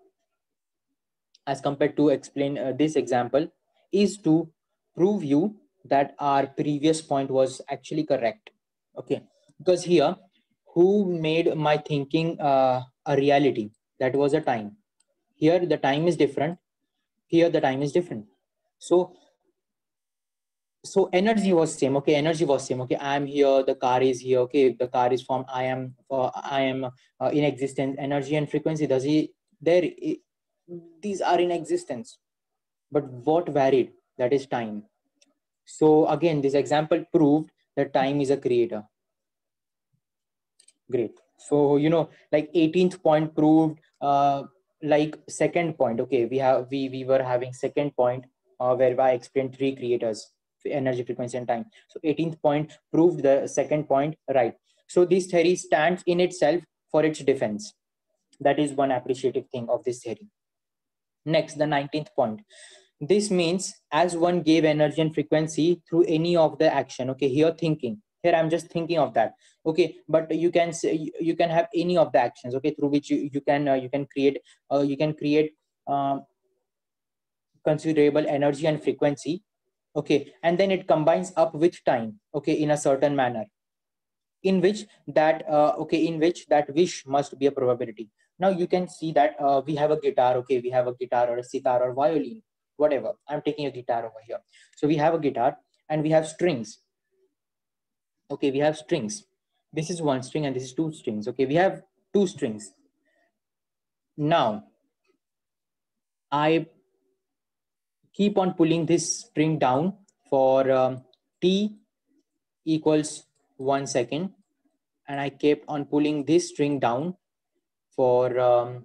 as compared to explain this example, is to prove you that our previous point was actually correct. Okay, because here, who made my thinking a reality? That was a time. Here the time is different, here the time is different. So energy was same, okay, energy was same, okay, I am here, the car is here, okay, the car is formed, I am in existence. Energy and frequency, does he there these are in existence, but what varied? That is time. So again, this example proved that time is a creator. Great. So like 18th point proved like second point. Okay, we were having second point where I explained three creators: energy, frequency, and time. So 18th point proved the second point right. So this theory stands in itself for its defense. That is one appreciative thing of this theory. Next, the 19th point. This means as one gave energy and frequency through any of the action. Okay, here thinking. Here I'm just thinking of that. Okay, but you can say you can have any of the actions. Okay, through which you can create uh, considerable energy and frequency. Okay, and then it combines up with time. Okay, in a certain manner, in which that wish must be a probability. Now you can see that we have a guitar. Okay, we have a guitar or a sitar or violin, whatever. I'm taking a guitar over here. So we have a guitar and we have strings. Okay, we have strings. This is one string and this is two strings. Okay, we have two strings. Now I keep on pulling this string down for t equals 1 second, and I kept on pulling this string down for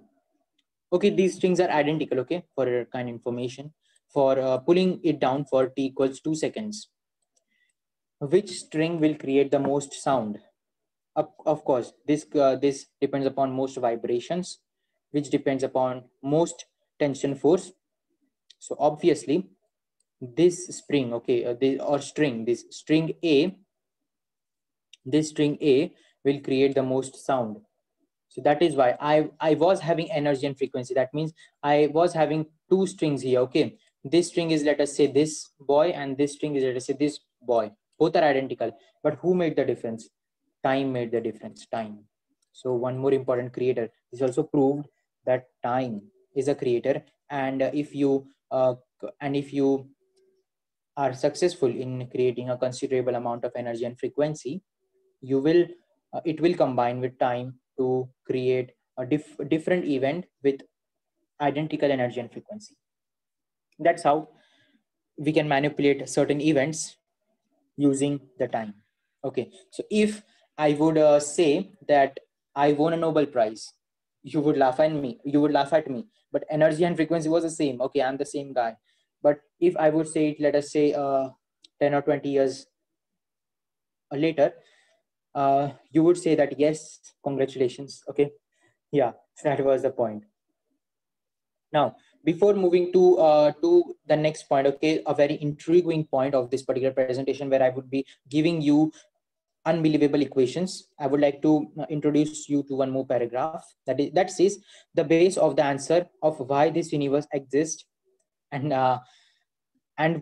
Okay, these strings are identical, okay, for your kind information. For pulling it down for t equals 2 seconds, which string will create the most sound? Of course, this depends upon most vibrations, which depends upon most tension force. So obviously, this spring, okay, this string A will create the most sound. So that is why I was having energy and frequency. That means I was having two strings here. Okay, this string is, let us say, this boy, and this string is, let us say, this boy. Both are identical, but who made the difference? Time made the difference. Time. So one more important creator. This also proved that time is a creator, and if you are successful in creating a considerable amount of energy and frequency, you will it will combine with time to create a different event with identical energy and frequency. That's how we can manipulate certain events using the time. Okay, so if I would say that I won a Nobel Prize, you would laugh at me, but energy and frequency was the same. Okay, I'm the same guy. But if I would say it, let us say 10 or 20 years later, you would say that yes, congratulations. Okay, yeah, that was the point. Now, before moving to the next point, okay, a very intriguing point of this particular presentation, where I would be giving you unbelievable equations, I would like to introduce you to one more paragraph that says the base of the answer of why this universe exists, and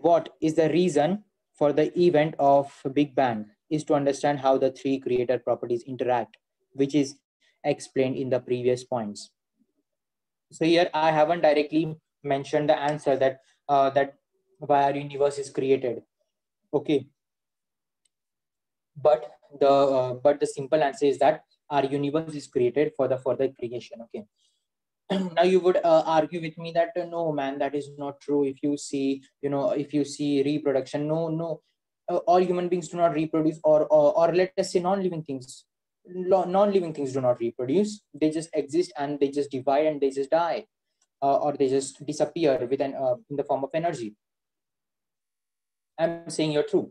what is the reason for the event of Big Bang is to understand how the three creator properties interact, which is explained in the previous points. So here I haven't directly mentioned the answer that why our universe is created. Okay, but the simple answer is that our universe is created for the further creation. Okay, now you would argue with me that no, man, that is not true. If you see, if you see reproduction, no, all human beings do not reproduce, or let us say non-living things. Non-living things do not reproduce. They just exist and they just divide and they just die, or they just disappear in the form of energy. I'm saying you're true.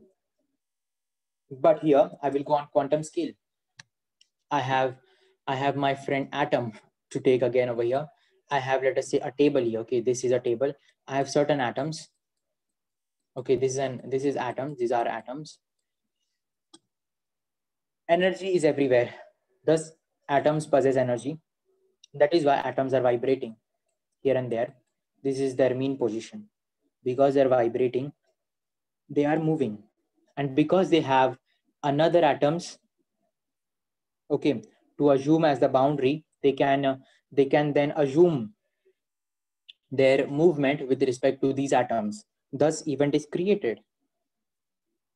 But here I will go on quantum scale. I have I have my friend Atom to take again over here. I have, let us say, a table here. Okay, this is a table. I have certain atoms. Okay, this is atoms. These are atoms. Energy is everywhere. Thus, atoms possess energy. That is why atoms are vibrating here and there. This is their mean position. Because they're vibrating, they are moving, and because they have another atoms, okay, to assume as the boundary, they can then assume their movement with respect to these atoms. Thus event is created.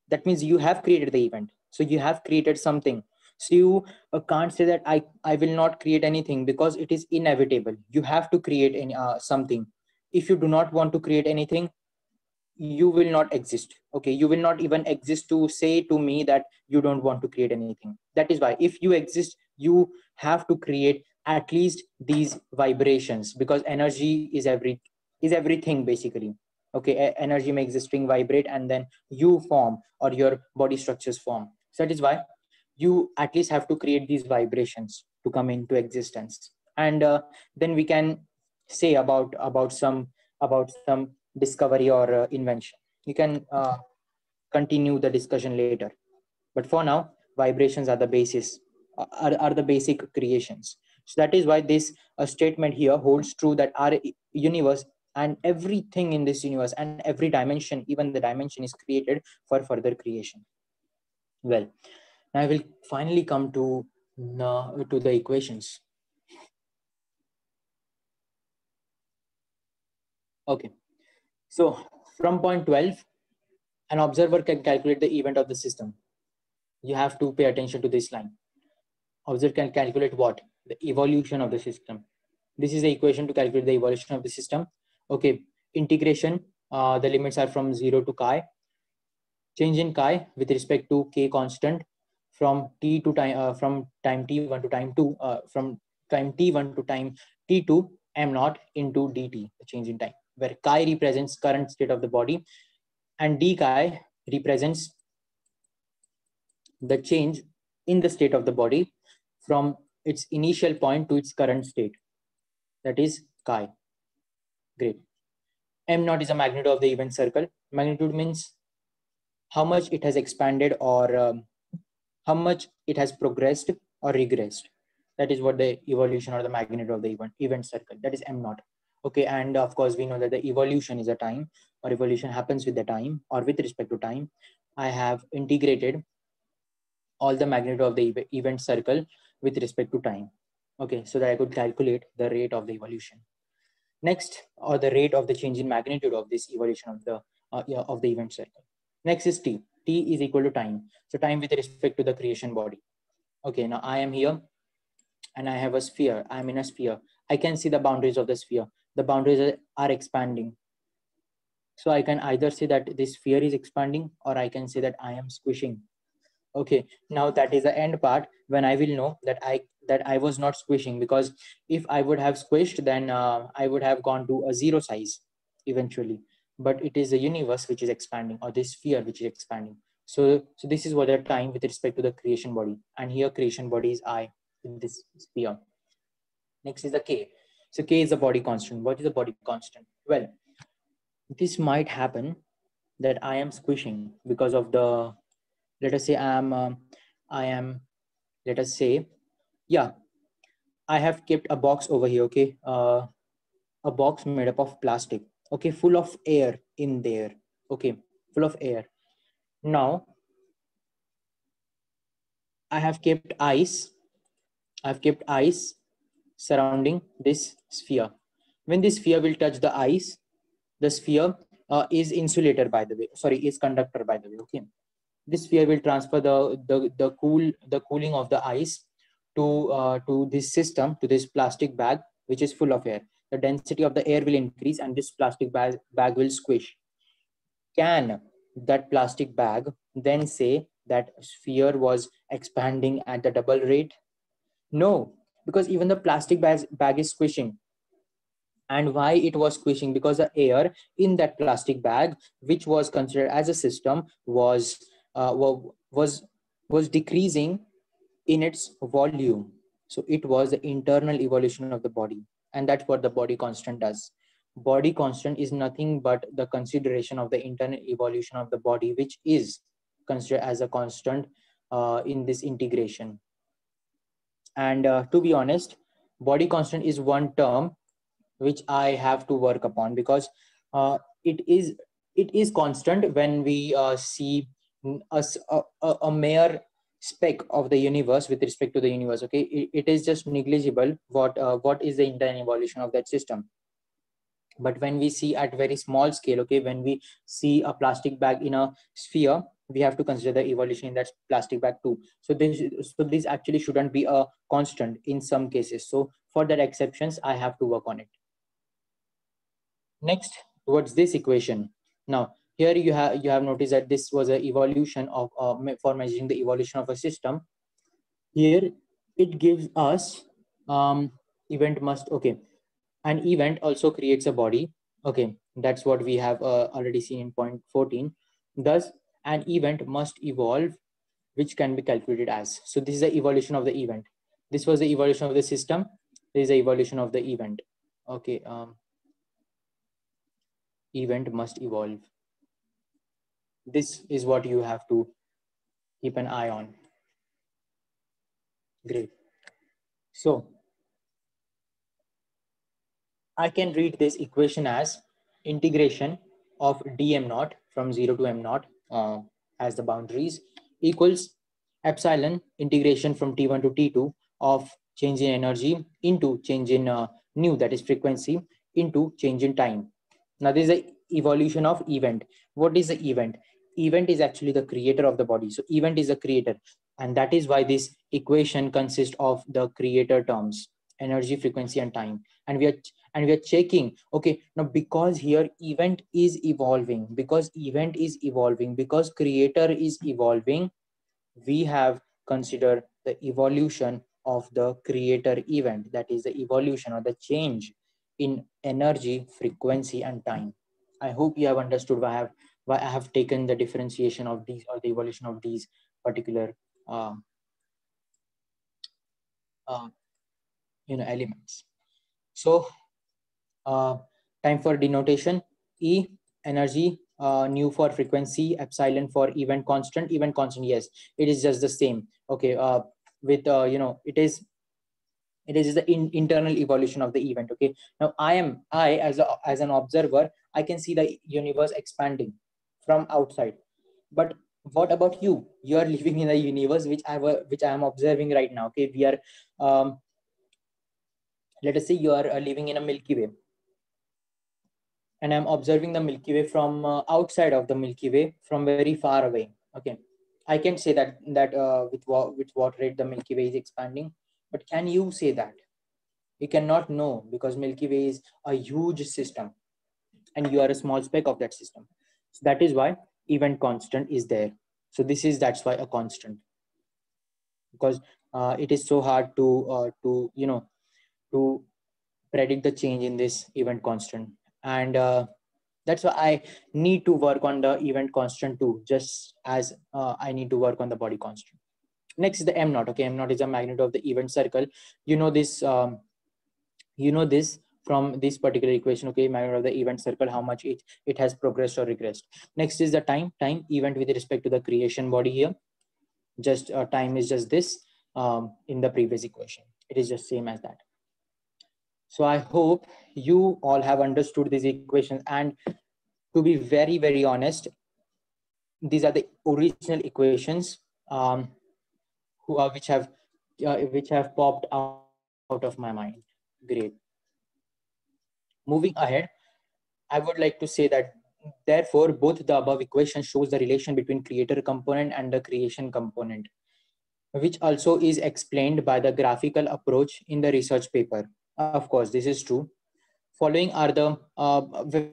That means you have created the event, so you have created something. So you can't say that I will not create anything, because it is inevitable. You have to create something. If you do not want to create anything, you will not exist. Okay, you will not even exist to say to me that you don't want to create anything. That is why if you exist, you have to create at least these vibrations, because energy is everything basically. Okay, energy makes the string vibrate, and then you form, or your body structures form. So that is why you at least have to create these vibrations to come into existence. And then we can say about some discovery or invention. You can continue the discussion later, but for now, vibrations are the basis, are the basic creations. So that is why this statement here holds true, that our universe and everything in this universe and every dimension, even the dimension, is created for further creation. Well, now I will finally come to the equations. Okay, so from point 12, an observer can calculate the event of the system. You have to pay attention to this line. Observer can calculate what? The evolution of the system. This is the equation to calculate the evolution of the system. Okay, integration, the limits are from 0 to chi. Change in chi with respect to k constant from t to time, from time t1 to time 2, from time t1 to time t2, m naught into dt, the change in time, where chi represents current state of the body and d chi represents the change in the state of the body from its initial point to its current state. That is chi. Great. M naught is a magnitude of the event circle. Magnitude means how much it has expanded or how much it has progressed or regressed. That is what the evolution or the magnitude of the event circle. That is m naught. Okay, and of course we know that the evolution is a time, or evolution happens with the time or with respect to time. I have integrated all the magnitude of the event circle with respect to time. Okay, so that I could calculate the rate of the evolution. Next, or the rate of the change in magnitude of this evolution of the event circle. Next is t. T is equal to time. So time with respect to the creation body. Okay, now I am here and I have a sphere. I'm in a sphere. I can see the boundaries of the sphere. The boundaries are expanding. So I can either say that this sphere is expanding, or I can say that I am squishing. Okay, now that is the end part, when I will know that I was not squishing, because if I would have squished, then I would have gone to a zero size eventually. But it is the universe which is expanding, or this sphere which is expanding. So this is what the time with respect to the creation body, and here creation body is I in this sphere. Next is the k. So k is the body constant. What is the body constant? Well, this might happen that I am squishing because of the, let us say I am, let us say, yeah, I have kept a box over here. Okay, a box made up of plastic. Okay, full of air in there. Okay, full of air. Now I have kept ice. I've kept ice surrounding this sphere. When this sphere will touch the ice, the sphere is insulator, by the way. Sorry, is conductor, by the way. Okay, this sphere will transfer the cooling of the ice to this system, to this plastic bag which is full of air. The density of the air will increase and this plastic bag will squish. Can that plastic bag then say that sphere was expanding at the double rate? No, because even the plastic bag is squishing. And why it was squishing? Because the air in that plastic bag, which was considered as a system, was decreasing in its volume. So it was the internal evolution of the body, and that's what the body constant does. Body constant is nothing but the consideration of the internal evolution of the body, which is considered as a constant in this integration. And to be honest, body constant is one term which I have to work upon, because uh, it is it is constant when we see a mere speck of the universe with respect to the universe. Okay, it is just negligible what is the internal evolution of that system. But when we see at very small scale, okay, when we see a plastic bag in a sphere, we have to consider the evolution in that plastic bag too. So this actually shouldn't be a constant in some cases. So for that exceptions, I have to work on it. Next, towards this equation. Now, here you have noticed that this was an evolution of for measuring the evolution of a system. Here, it gives us event must, okay. An event also creates a body. Okay, that's what we have already seen in point 14. Thus, an event must evolve, which can be calculated as. So this is the evolution of the event. This was the evolution of the system. This is the evolution of the event. Okay, event must evolve. This is what you have to keep an eye on. Great. So I can read this equation as integration of dm naught from 0 to m naught as the boundaries equals epsilon integration from t1 to t2 of change in energy into change in nu, that is frequency, into change in time. Now this is the evolution of event. What is the event? Event is actually the creator of the body. So event is the creator, and that is why this equation consists of the creator terms: energy, frequency, and time. And we are checking, okay, now because here event is evolving, because creator is evolving, we have considered the evolution of the creator event, that is the evolution or the change in energy, frequency, and time. I hope you have understood why I have taken the differentiation of these, or the evolution of these particular uh, uh, elements. So time for denotation: E, energy, nu for frequency, epsilon for event constant. Event constant, yes, it is just the same. Okay, with it is the internal evolution of the event. Okay, now I as an observer, I can see the universe expanding from outside. But what about you? You are living in a universe which I am observing right now. Okay, we are let us say you are living in a Milky Way, and I'm observing the Milky Way from outside of the Milky Way, from very far away. Okay, I can say that with what rate the Milky Way is expanding. But can you say that? You cannot know, because Milky Way is a huge system and you are a small speck of that system. So that is why event constant is there. So that's why a constant, because it is so hard to to predict the change in this event constant. And that's why I need to work on the event constant too, just as I need to work on the body constant. Next is the m naught. Okay, m naught is a magnitude of the event circle. You know this from this particular equation. Okay, magnitude of the event circle, how much it has progressed or regressed. Next is the time event with respect to the creation body. Here just time is just this, in the previous equation it is just same as that. So I hope you all have understood these equations. And to be very, very honest, these are the original equations, which have popped out of my mind. Great. Moving ahead, I would like to say that therefore both the above equation shows the relation between creator component and the creation component, which also is explained by the graphical approach in the research paper. Of course, this is true. Following are the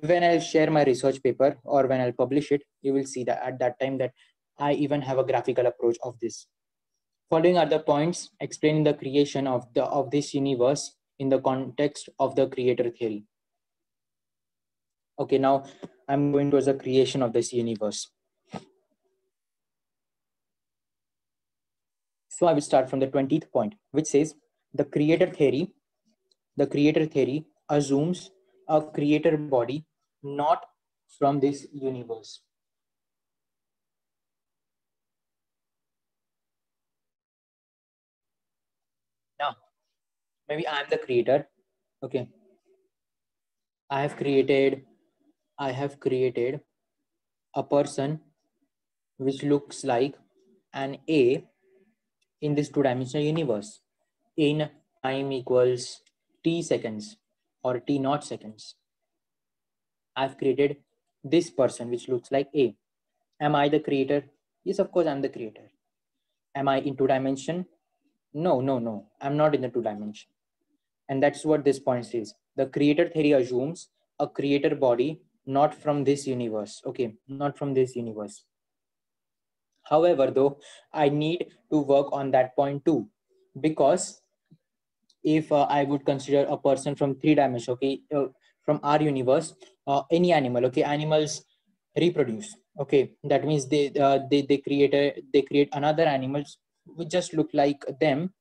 when I'll share my research paper or when I'll publish it, you will see that at that time that I even have a graphical approach of this. Following are the points explaining the creation of this universe in the context of the creator theory. Okay, now I'm going towards the creation of this universe. So I will start from the 20th point, which says the creator theory assumes a creator body not from this universe. Now, maybe I am the creator. Okay, I have created a person which looks like an A in this two-dimensional universe in time equals t seconds or t naught seconds. I've created this person which looks like A. Am I the creator? Yes, of course, I'm the creator. Am I in two dimension? No, no, no. I'm not in the two dimension. And that's what this point says. The creator theory assumes a creator body not from this universe. Okay, not from this universe. However, though, I need to work on that point too, because if I would consider a person from three dimensions, okay, from our universe, any animal, okay, animals reproduce. Okay, that means they create another animals which just look like them.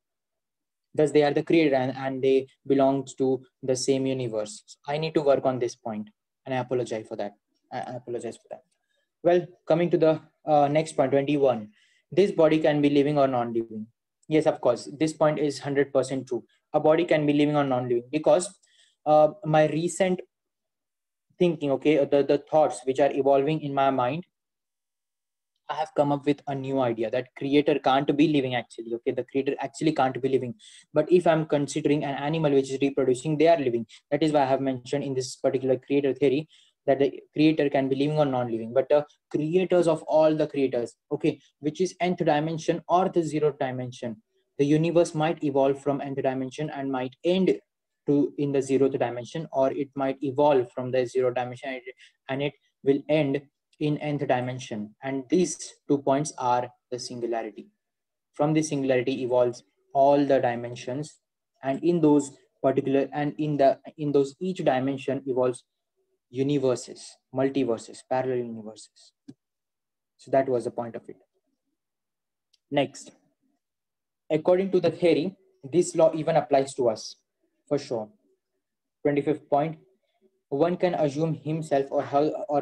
Thus, they are the creator, and they belong to the same universe. So I need to work on this point, and I apologize for that. I apologize for that. Well, coming to the next point, 21. This body can be living or non-living. Yes, of course. This point is 100% true. A body can be living or non-living, because my recent thinking, okay, the thoughts which are evolving in my mind, I have come up with a new idea that creator can't be living actually. Okay, the creator actually can't be living. But if I'm considering an animal which is reproducing, they are living. That is why I have mentioned in this particular creator theory that the creator can be living or non-living. But the creators of all the creators, okay, which is nth dimension or the zeroth dimension, the universe might evolve from nth dimension and might end to in the zeroth dimension, or it might evolve from the zero dimension and it will end in nth dimension. And these 2 points are the singularity. From the singularity evolves all the dimensions, and in those particular, and in those each dimension evolves universes, multiverses, parallel universes. So that was the point of it. Next, according to the theory, this law even applies to us, for sure. 25th point, one can assume himself or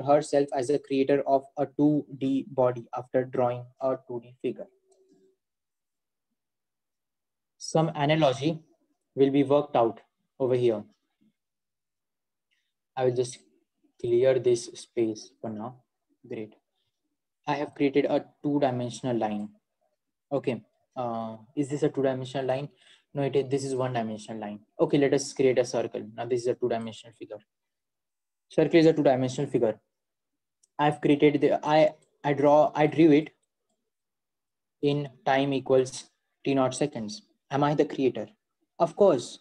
herself as a creator of a 2D body after drawing a 2D figure. Some analogy will be worked out over here. I will just clear this space for now. Great. I have created a two-dimensional line. Okay. Is this a two-dimensional line? No, it is. This is one-dimensional line. Okay, let us create a circle. Now this is a two-dimensional figure. Circle is a two-dimensional figure. I've created I drew it in time equals t naught seconds. Am I the creator? Of course.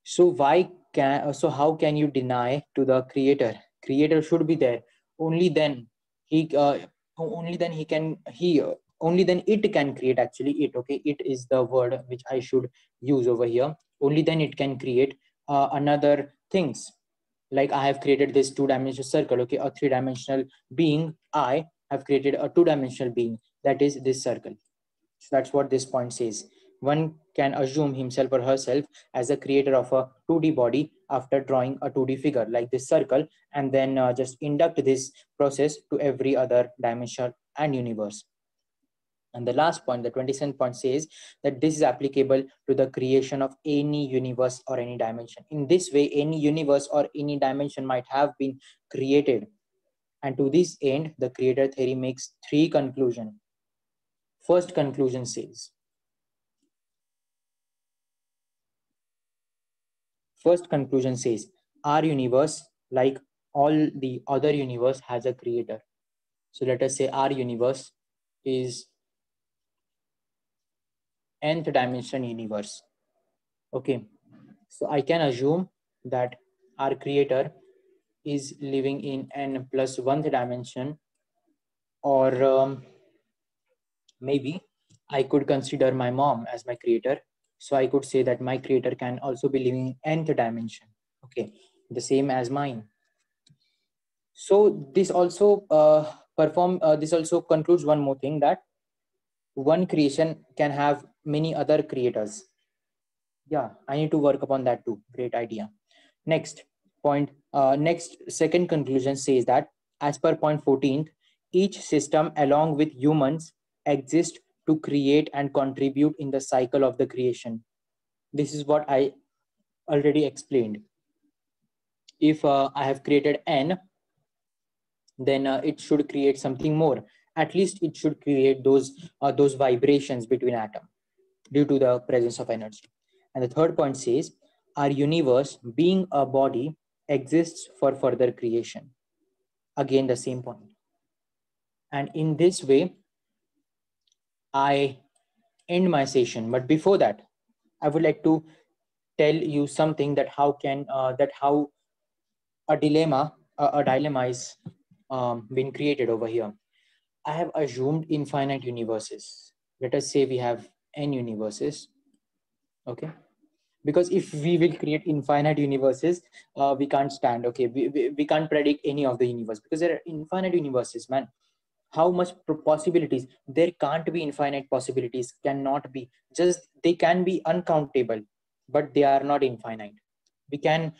So how can you deny to the creator? Creator should be there. Only then he only then he can he only then it can create. Actually, it, okay, it is the word which I should use over here. Only then it can create another things. Like I have created this two-dimensional circle. Okay, a three-dimensional being. I have created a two-dimensional being, that is this circle. So that's what this point says. One can assume himself or herself as a creator of a 2D body after drawing a 2D figure like this circle, and then just induct this process to every other dimension and universe. And the last point, the 27th point, says that this is applicable to the creation of any universe or any dimension. In this way, any universe or any dimension might have been created. And to this end, the creator theory makes three conclusions. First conclusion says, our universe, like all the other universe, has a creator. So let us say our universe is nth dimension universe. Okay, so I can assume that our creator is living in n plus 1th dimension, or maybe I could consider my mom as my creator. So I could say that my creator can also be living in nth dimension. Okay, the same as mine. So this also this also concludes one more thing, that one creation can have many other creators. Yeah, I need to work upon that too. Great idea. Next point, second conclusion says that as per point 14, each system along with humans exist to create and contribute in the cycle of the creation. This is what I already explained. If I have created n, then it should create something more. At least it should create those vibrations between atoms due to the presence of energy. And the third point says, our universe, being a body, exists for further creation. Again, the same point. And in this way, I end my session. But before that, I would like to tell you something, that how a dilemma is been created over here. I have assumed infinite universes. Let us say we have n universes. Okay, because if we will create infinite universes, we can't stand. Okay, we can't predict any of the universe, because there are infinite universes, man. How much possibilities? There can't be infinite possibilities, cannot be. Just they can be uncountable, but they are not infinite. We can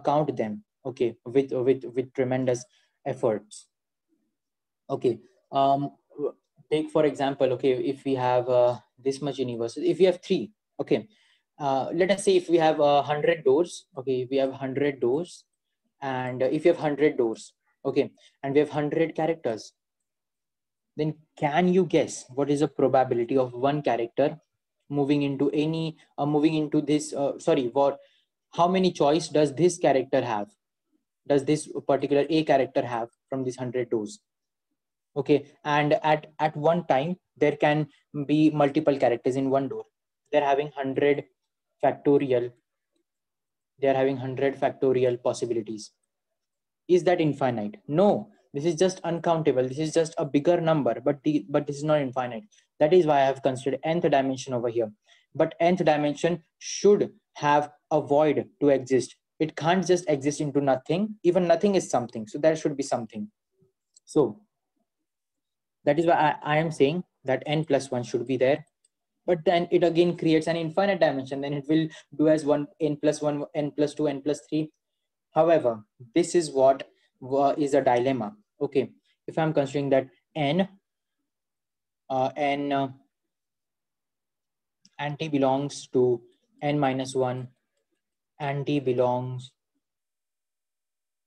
count them, okay, with tremendous efforts. Okay, take for example, okay, if we have this much universes, if we have three, okay, let us say if we have 100 doors, okay, if we have 100 doors, and if you have 100 doors, okay, and we have 100 characters, then can you guess what is the probability of one character moving into this sorry, what, how many choice does this character have, does this particular a character have from these 100 doors? Okay, and at one time there can be multiple characters in one door. They're having 100 factorial, they're having 100 factorial possibilities. Is that infinite? No, this is just uncountable. This is just a bigger number, but this is not infinite. That is why I have considered nth dimension over here. But nth dimension should have a void to exist. It can't just exist into nothing. Even nothing is something. So there should be something. So that is why I am saying that n plus 1 should be there. But then it again creates an infinite dimension. Then it will do as 1, n plus 1, n plus 2, n plus 3. However, this is what is a dilemma. Okay, if I'm considering that n anti belongs to n minus 1, anti belongs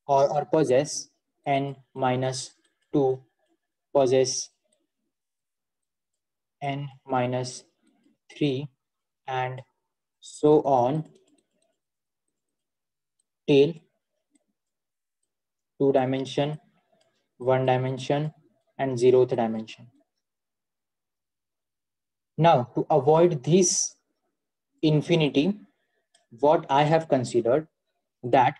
or possess n minus 2, possess n minus 3, and so on till 2 dimension, 1 dimension, and 0th dimension. Now, to avoid this infinity, what I have considered that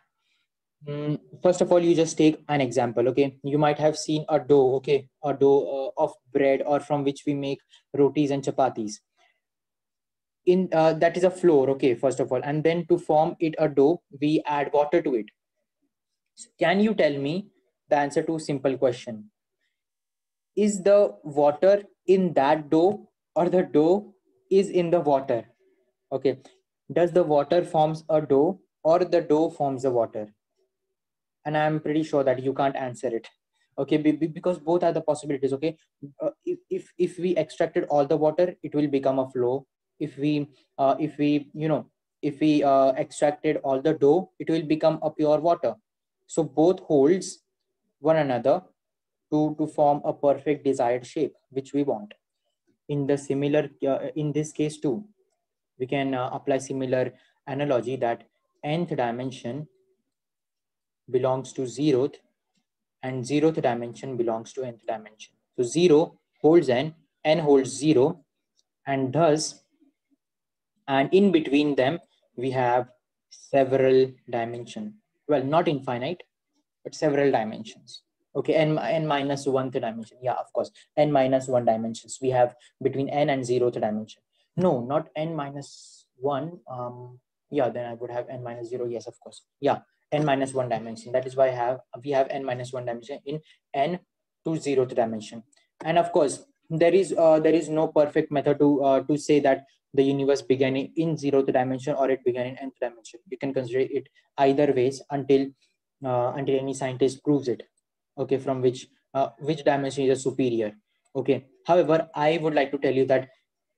first of all, you just take an example. Okay, you might have seen a dough. Okay, a dough of bread, or from which we make rotis and chapatis. In that is a flour. Okay, first of all, and then to form it a dough, we add water to it. So can you tell me the answer to a simple question? Is the water in that dough, or the dough is in the water? Okay, does the water forms a dough, or the dough forms the water? And I'm pretty sure that you can't answer it. Okay, because both are the possibilities. Okay, if we extracted all the water, it will become a flow. If we extracted all the dough, it will become a pure water. So both holds one another to form a perfect desired shape which we want. In the similar in this case too, we can apply similar analogy that nth dimension belongs to 0th, and 0th dimension belongs to nth dimension. So 0 holds n holds 0, and thus, and in between them, we have several dimensions. Well, not infinite, but several dimensions. Okay, n minus 1th dimension. Yeah, of course, n minus 1 dimensions. We have between n and 0th dimension. No, not n minus 1. Yeah, then I would have n minus 0. Yes, of course. Yeah, n minus 1 dimension. That is why we have n minus 1 dimension in n to 0th dimension. And of course, there is no perfect method to say that the universe began in 0th dimension or it began in nth dimension. You can consider it either ways until any scientist proves it. Okay, from which dimension is a superior. Okay, however, I would like to tell you that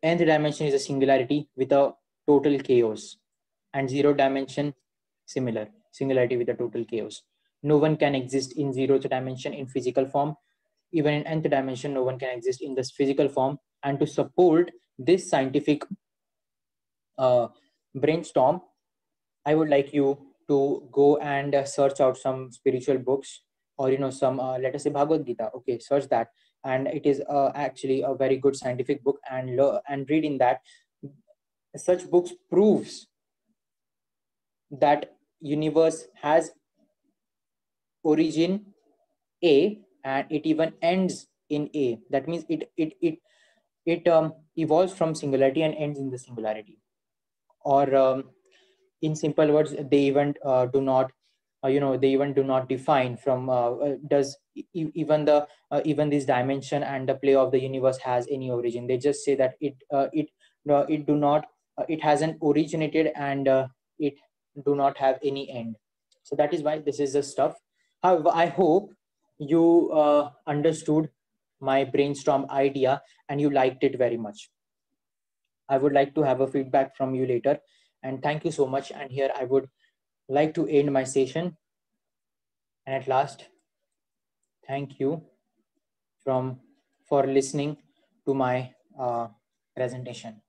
nth dimension is a singularity with a total chaos, and 0th dimension singularity with a total chaos. No one can exist in 0th dimension in physical form. Even in nth dimension, no one can exist in this physical form. And to support this scientific brainstorm, I would like you to go and search out some spiritual books, or some let us say Bhagavad Gita. Okay, search that, and it is actually a very good scientific book, and reading that, such books proves that universe has origin A, and it even ends in A. That means it evolves from singularity and ends in the singularity. Or in simple words, they even do not they even do not define from does even this dimension and the play of the universe has any origin. They just say that it do not it hasn't originated, and it do not have any end. So that is why this is the stuff. However, I hope you understood my brainstorm idea and you liked it very much. I would like to have a feedback from you later. And thank you so much. And here I would like to end my session. And at last, thank you for listening to my presentation.